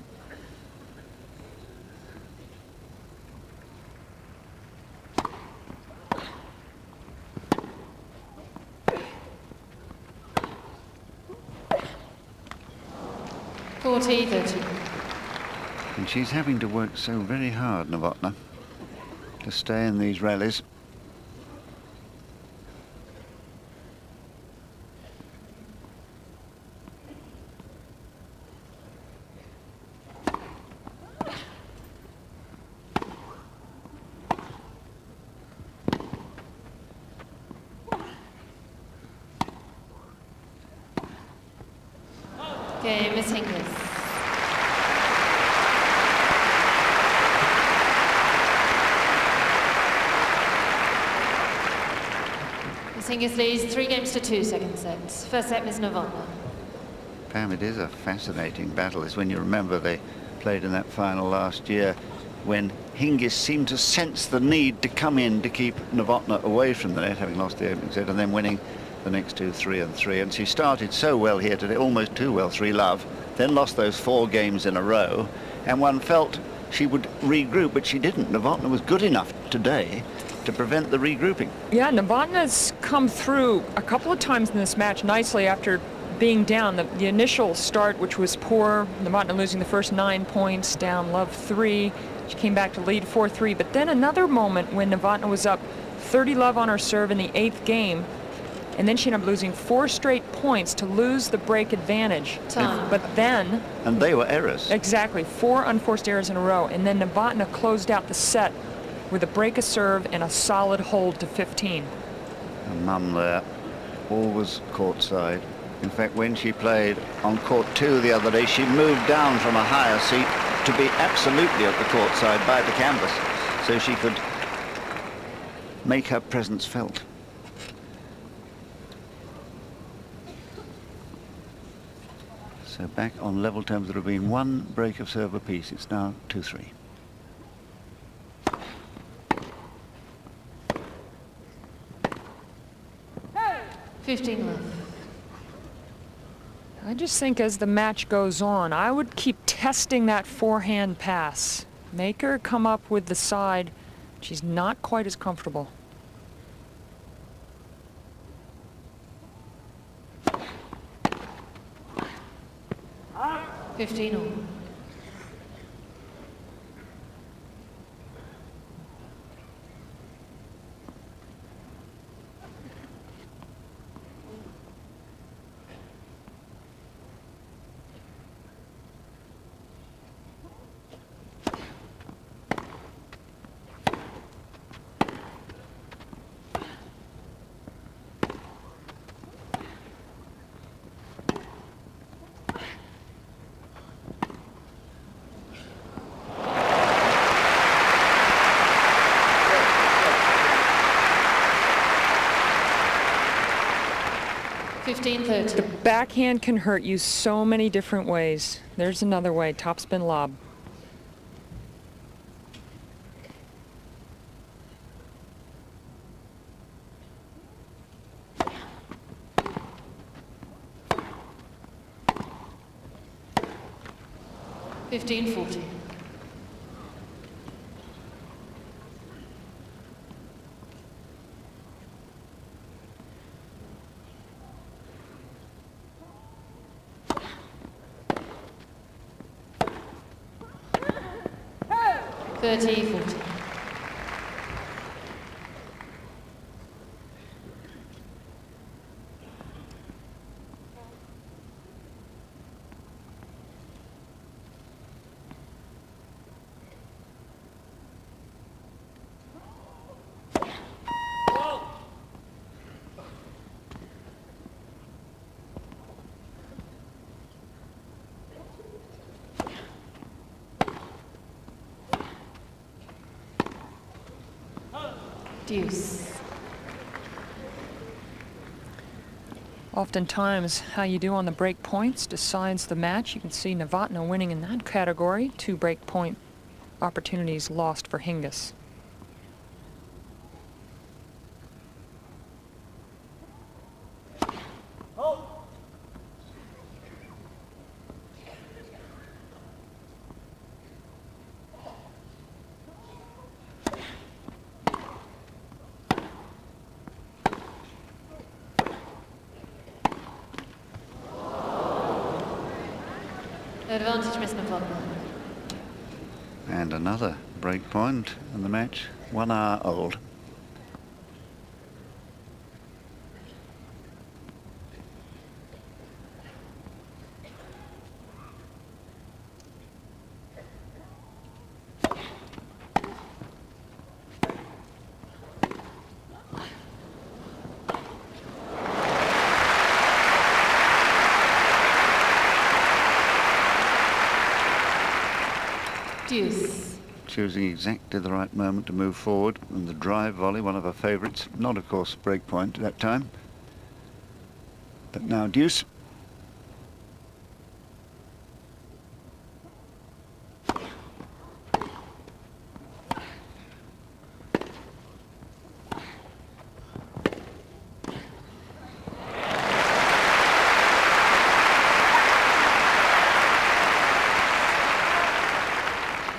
And she's having to work so very hard, Novotna, to stay in these rallies. Game is Hingis. Hingis leads 3 games to 2, second set. First set, Ms. Novotna. Pam, it is a fascinating battle. It's when you remember they played in that final last year when Hingis seemed to sense the need to come in to keep Novotna away from the net, having lost the opening set, and then winning the next 2, 3 and 3. And she started so well here today, almost too well, 3 love, then lost those 4 games in a row, and one felt she would regroup, but she didn't. Novotna was good enough today to prevent the regrouping. Yeah, Novotna's come through a couple of times in this match nicely after being down. The initial start, which was poor, Novotna losing the first 9 points, down love 3, She came back to lead 4-3, but then another moment when Novotna was up 30-love on her serve in the 8th game, and then she ended up losing 4 straight points to lose the break advantage. Time. But then... And they were errors. Exactly, 4 unforced errors in a row, and then Novotna closed out the set with a break of serve and a solid hold to 15. And Mum there, always courtside. In fact, when she played on court 2 the other day, she moved down from a higher seat to be absolutely at the courtside by the canvas, so she could make her presence felt. So back on level terms, there have been 1 break of serve apiece. It's now 2-3. Hey! 15 love. I just think as the match goes on, I would keep testing that forehand pass. Make her come up with the side. She's not quite as comfortable. 15 all. The backhand can hurt you so many different ways. There's another way, topspin lob. $15.40. $30.40. Deuce. Oftentimes, how you do on the break points decides the match. You can see Novotna winning in that category. 2 break point opportunities lost for Hingis. Advantage, Miss Novotna. And another break point, and the match 1 hour old. Deuce. Choosing exactly the right moment to move forward, and the drive volley, one of her favourites, not of course break point at that time, but now deuce.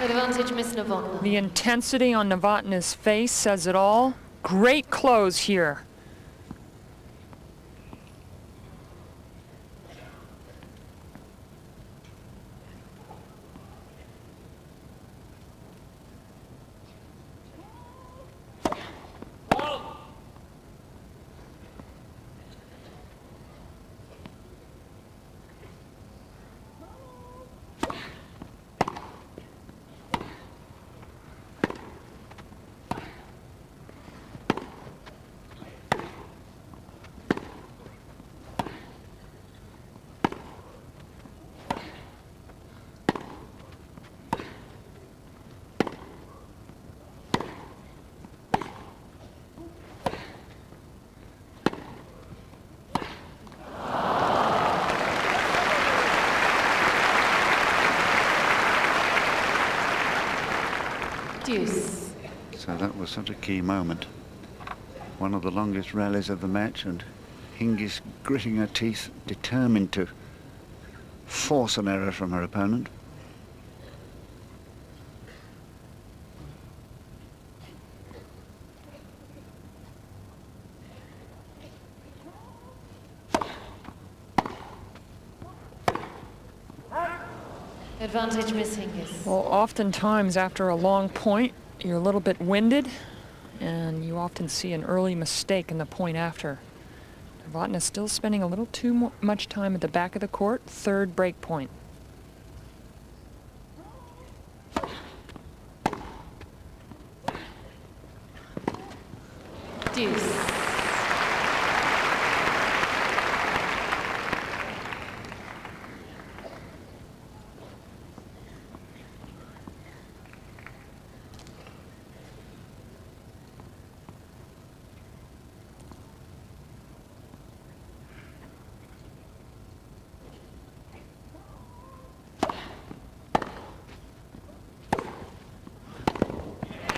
Advantage, Miss Novotna. The intensity on Novotna's face says it all. Great close here. Deuce. So that was such a key moment. One of the longest rallies of the match, and Hingis gritting her teeth, determined to force an error from her opponent. Advantage, Miss Hingis. Well, oftentimes after a long point, you're a little bit winded, and you often see an early mistake in the point after. Novotna still spending a little too much time at the back of the court. Third break point. Deuce.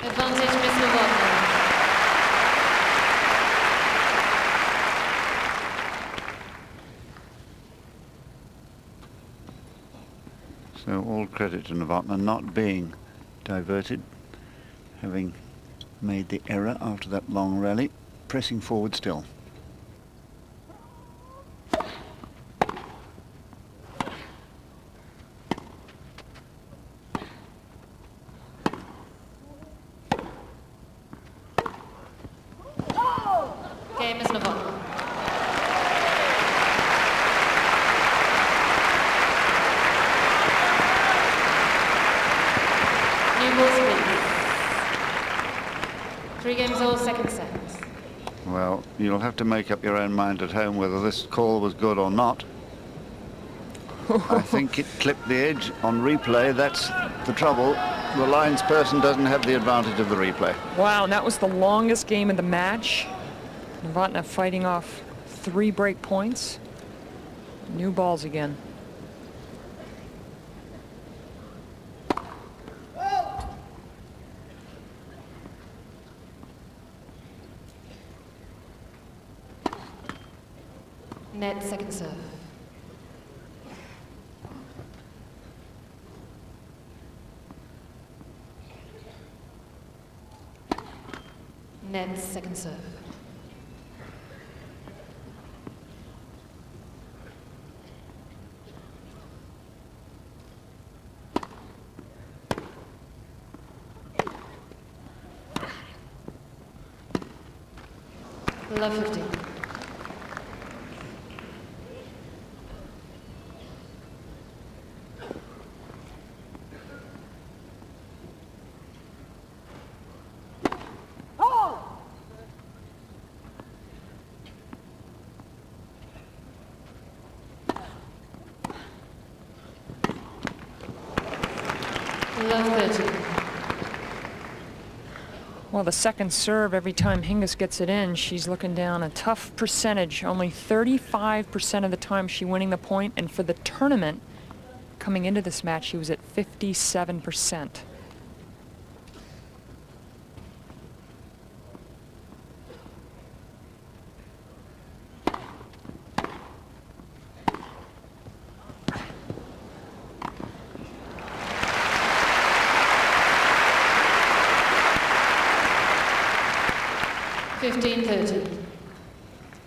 Advantage, Miss Novotna. So all credit to Novotna not being diverted, having made the error after that long rally, pressing forward still. Okay, Miss Novotna. New balls, please. 3 games all, second set. Well, you'll have to make up your own mind at home whether this call was good or not. I think it clipped the edge on replay. That's the trouble. The lines person doesn't have the advantage of the replay. Wow, and that was the longest game of the match. Novotna fighting off 3 break points. New balls again. Net, second serve. Net, second serve. Love 15. Love 13. Well, the second serve, every time Hingis gets it in, she's looking down a tough percentage. Only 35% of the time she winning the point, and for the tournament, coming into this match, she was at 57%.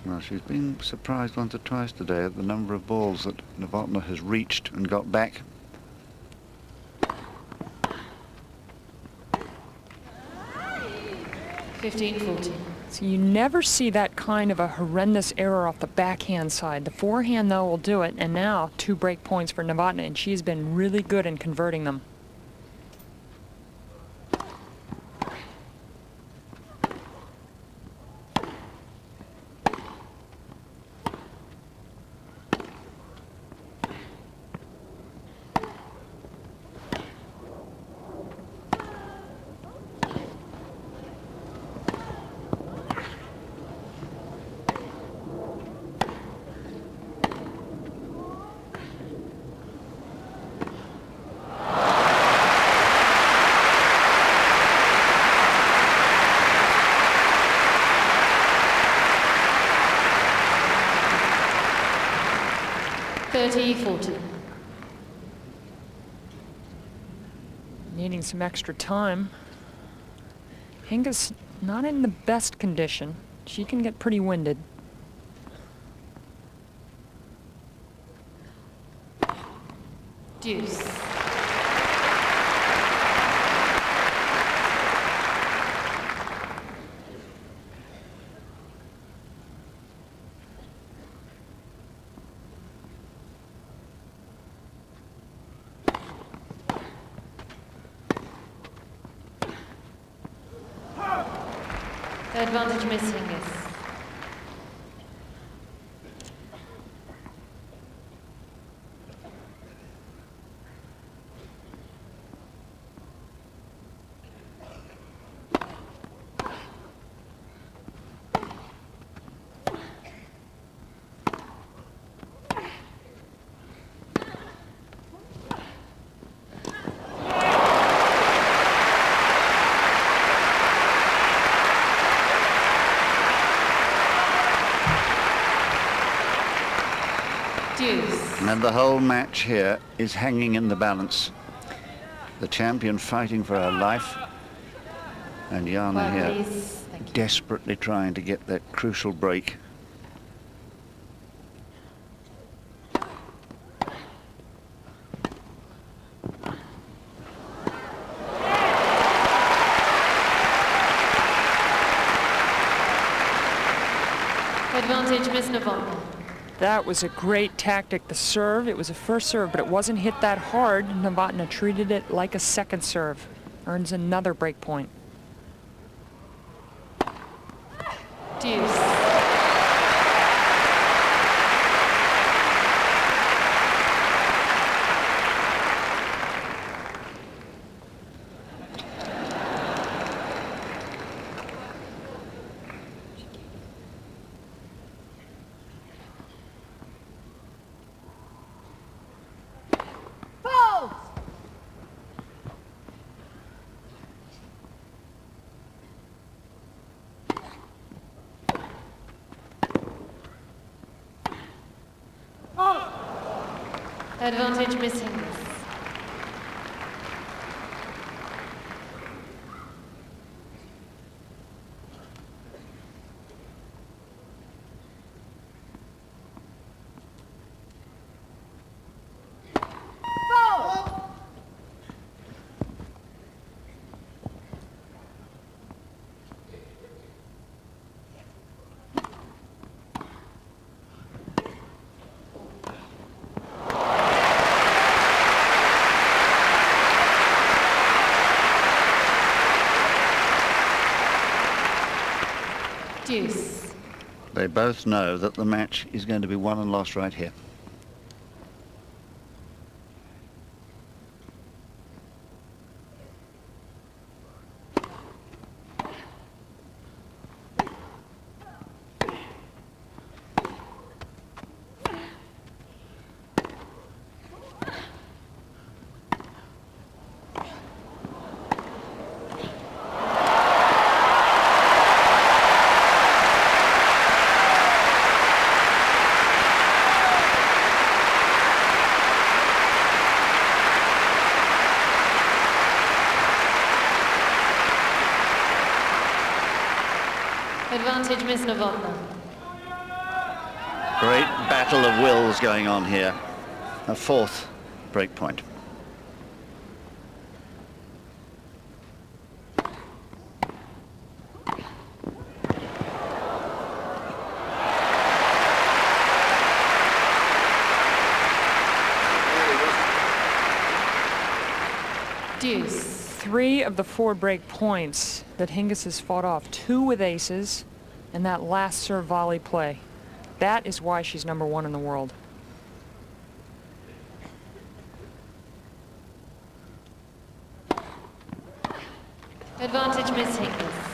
Well, she's been surprised once or twice today at the number of balls that Novotna has reached and got back. So you never see that kind of a horrendous error off the backhand side. The forehand, though, will do it. And now 2 break points for Novotna, and she's been really good in converting them. 30-40. Needing some extra time. Hingis not in the best condition. She can get pretty winded. Deuce. Advantage, Miss Hingis. And the whole match here is hanging in the balance. The champion fighting for her life, and Jana here desperately trying to get that crucial break. Advantage, Miss Novotna. That was a great tactic. The serve, it was a first serve, but it wasn't hit that hard. Novotna treated it like a second serve. Earns another break point. Deuce. Advantage, Miss Hingis. Deuce. They both know that the match is going to be won and lost right here. Advantage, Miss Novotna. Great battle of wills going on here. A fourth break point. Deuce. 3 of the 4 break points that Hingis has fought off, 2 with aces, and that last serve volley play. That is why she's #1 in the world. Advantage, Miss Hingis.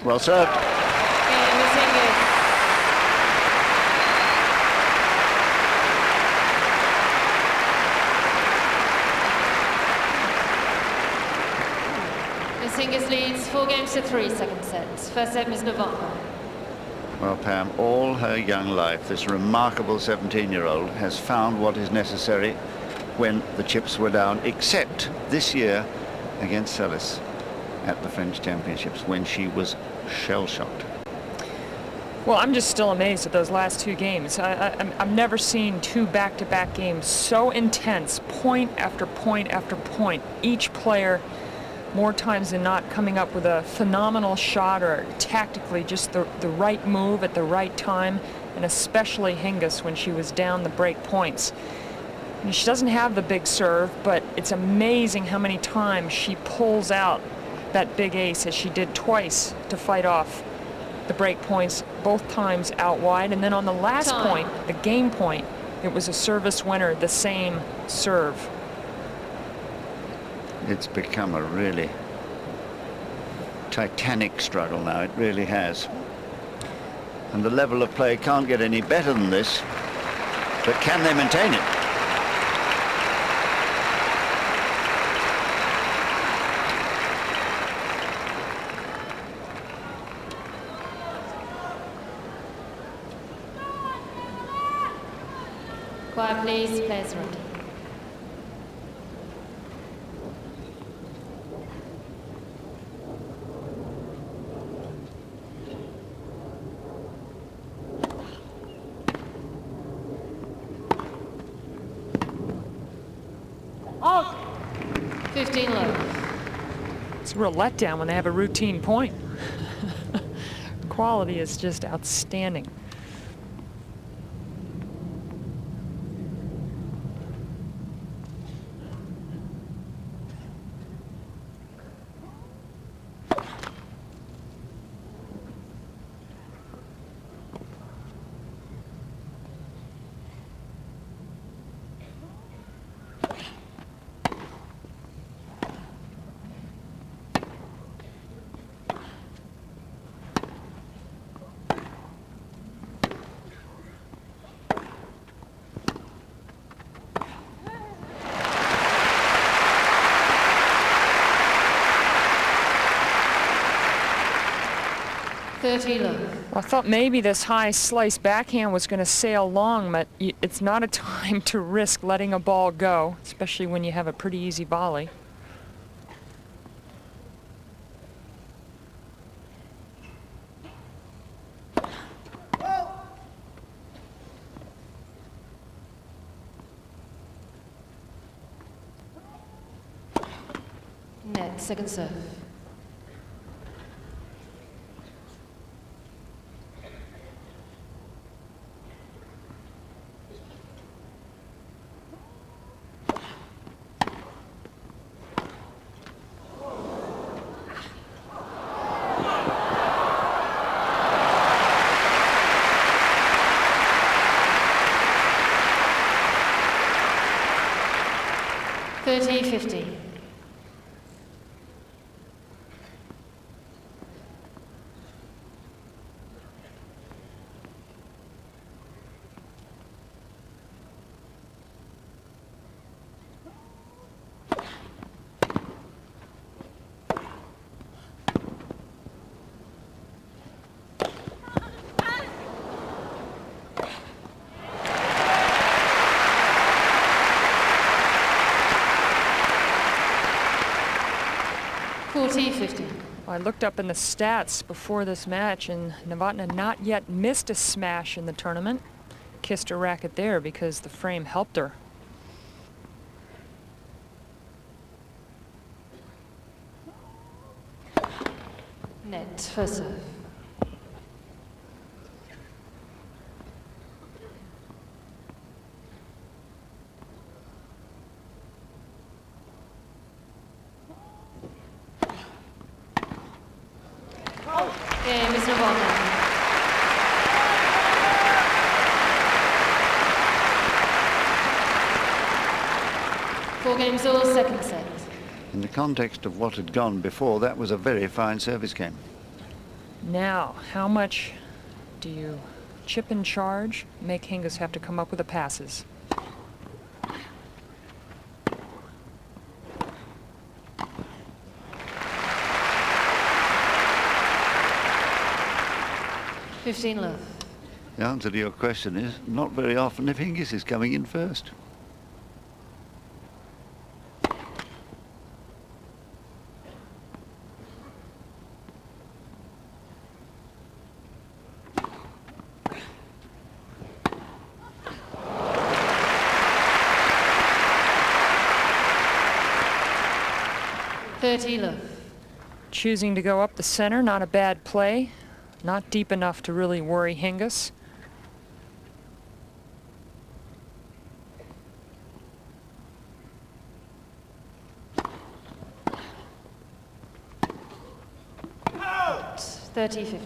Well served. Okay, Miss Hingis. Hingis leads 4-3 second set. First set, Ms. Novotna. Well, Pam, all her young life, this remarkable 17-year-old has found what is necessary when the chips were down, except this year against Celis at the French Championships when she was shell-shocked. Well, I'm just still amazed at those last two games. I've never seen two back-to-back games so intense, point after point after point. Each player, more times than not, coming up with a phenomenal shot or tactically just the right move at the right time, and especially Hingis when she was down the break points. And she doesn't have the big serve, but it's amazing how many times she pulls out that big ace, as she did twice to fight off the break points, both times out wide. And then on the last point, the game point, it was a service winner, the same serve. It's become a really titanic struggle now. It really has. And the level of play can't get any better than this. But can they maintain it? Quiet, please. Players ready. Out. 15 low. It's a real letdown when they have a routine point. Quality is just outstanding. I thought maybe this high slice backhand was going to sail long, but it's not a time to risk letting a ball go, especially when you have a pretty easy volley. Net, second serve. $30-50. I looked up in the stats before this match, and Novotna not yet missed a smash in the tournament. Kissed her racket there because the frame helped her. Net, first serve. Okay, Ms. Novotna. Four games all, second set. In the context of what had gone before, that was a very fine service game. Now, how much do you chip and charge? Make Hingis have to come up with the passes. 15 love. The answer to your question is not very often if Hingis is coming in first. Choosing to go up the center, not a bad play. Not deep enough to really worry Hingis. Out. 30-50.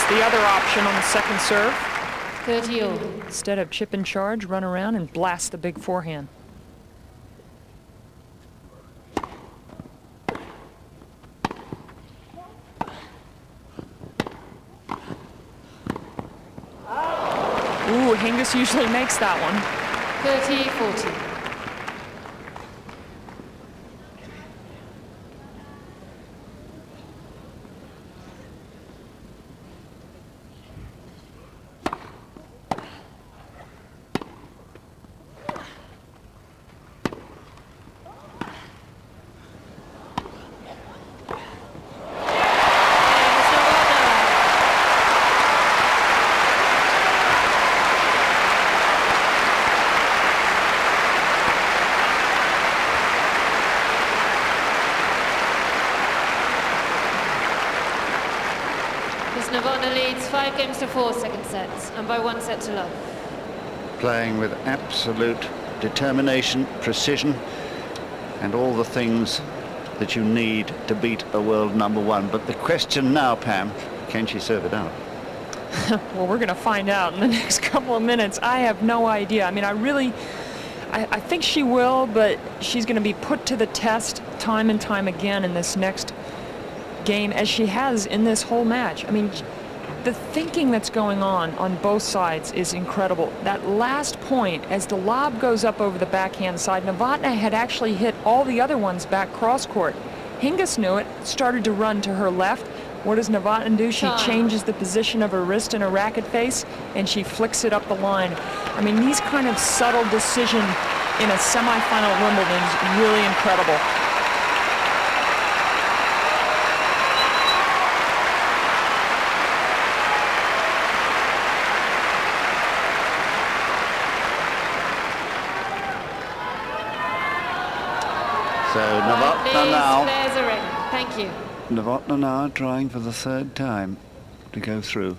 The other option on the second serve. 30-all. Instead of chip and charge, run around and blast the big forehand. Ooh, Hingis usually makes that one. 30-40. Novotna leads 5-4 second sets, and by 1 set to love. Playing with absolute determination, precision, and all the things that you need to beat a world #1. But the question now, Pam, can she serve it out? Well, we're going to find out in the next couple of minutes. I have no idea. I mean, I think she will, but she's going to be put to the test time and time again in this next game, as she has in this whole match. I mean, the thinking that's going on both sides is incredible. That last point, as the lob goes up over the backhand side, Novotna had actually hit all the other ones back cross court. Hingis knew it, started to run to her left. What does Novotna do? She changes the position of her wrist and her racket face, and she flicks it up the line. I mean, these kind of subtle decisions in a semifinal at Wimbledon is really incredible. So Novotna now. Players are ready. Thank you. Novotna now trying for the 3rd time to go through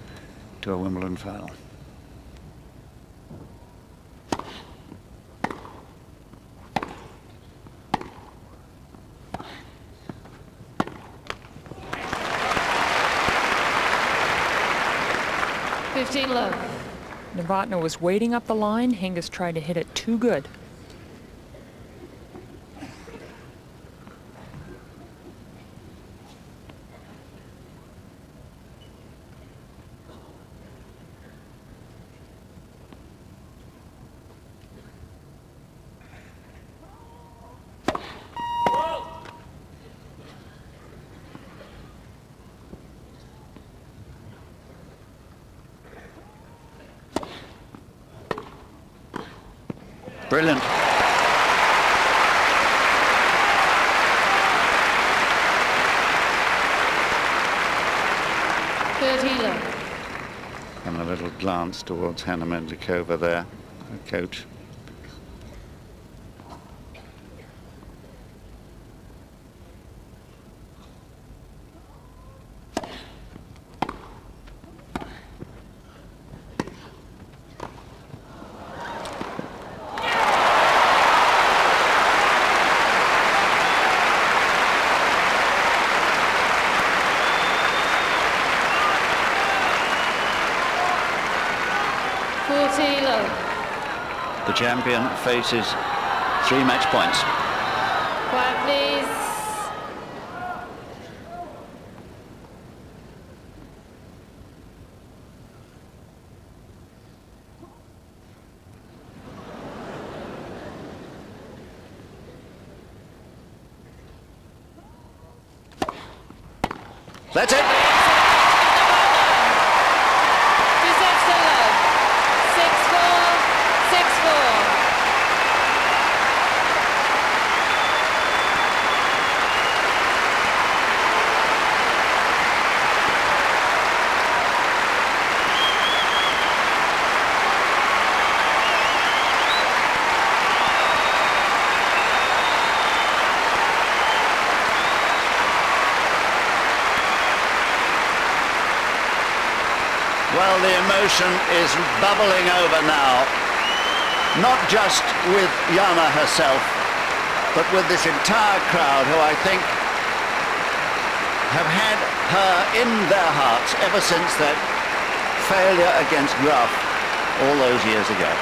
to a Wimbledon final. Love. Novotna was waiting up the line. Hingis tried to hit it too good. Brilliant. And a little glance towards Hannah Mendlikova there, her coach. The champion faces 3 match points. Quiet, please. That's it. 2 sets to love. 6-4, 6-4. Well, the emotion is bubbling over now, not just with Jana herself, but with this entire crowd who I think have had her in their hearts ever since that failure against Graf all those years ago.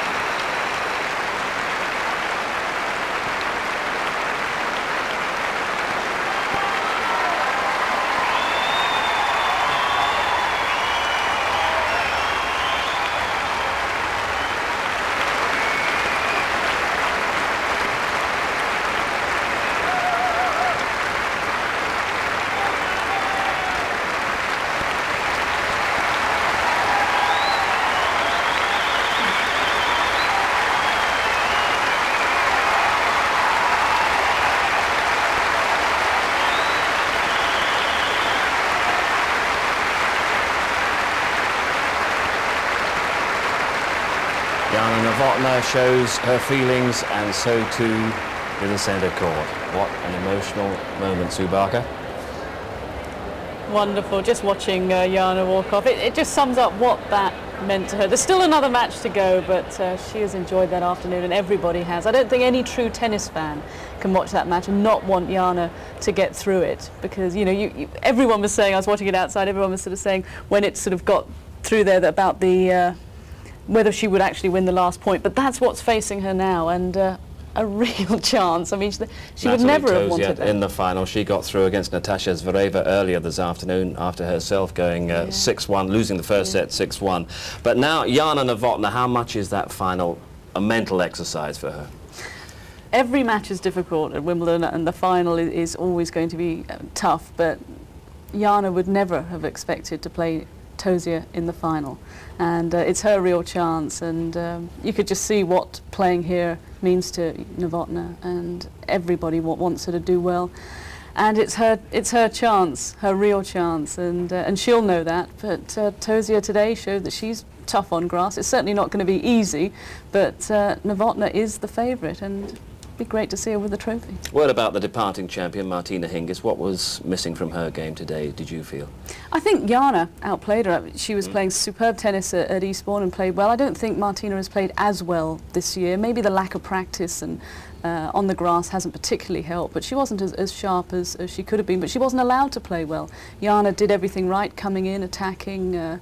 Jana Novotna shows her feelings, and so too in the centre court. What an emotional moment, Subaka. Wonderful, just watching Jana walk off. It just sums up what that meant to her. There's still another match to go, but she has enjoyed that afternoon, and everybody has. I don't think any true tennis fan can watch that match and not want Jana to get through it, because, you know, everyone was saying, I was watching it outside, everyone was sort of saying when it sort of got through there about the whether she would actually win the last point, but that's what's facing her now, and a real chance. I mean, she would never have wanted that. In the final, she got through against Natasha Zvereva earlier this afternoon after herself going 6-1, losing the first set 6-1. But now, Jana Novotna, how much is that final a mental exercise for her? Every match is difficult at Wimbledon, and the final is always going to be tough, but Jana would never have expected to play Tozia in the final, and it's her real chance, and you could just see what playing here means to Novotna, and everybody wants her to do well, and it's her chance, her real chance, and she'll know that. But Tozia today showed that she's tough on grass. It's certainly not going to be easy, but Novotna is the favourite, and be great to see her with the trophy. Word about the departing champion, Martina Hingis. What was missing from her game today, did you feel? I think Jana outplayed her. She was playing superb tennis at Eastbourne and played well. I don't think Martina has played as well this year. Maybe the lack of practice and on the grass hasn't particularly helped, but she wasn't as sharp as she could have been, but she wasn't allowed to play well. Jana did everything right, coming in, attacking,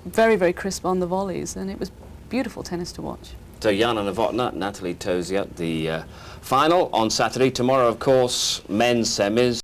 very, very crisp on the volleys, and it was beautiful tennis to watch. So Jana Novotna, Natalie Tozia, the final on Saturday. Tomorrow, of course, men's semis.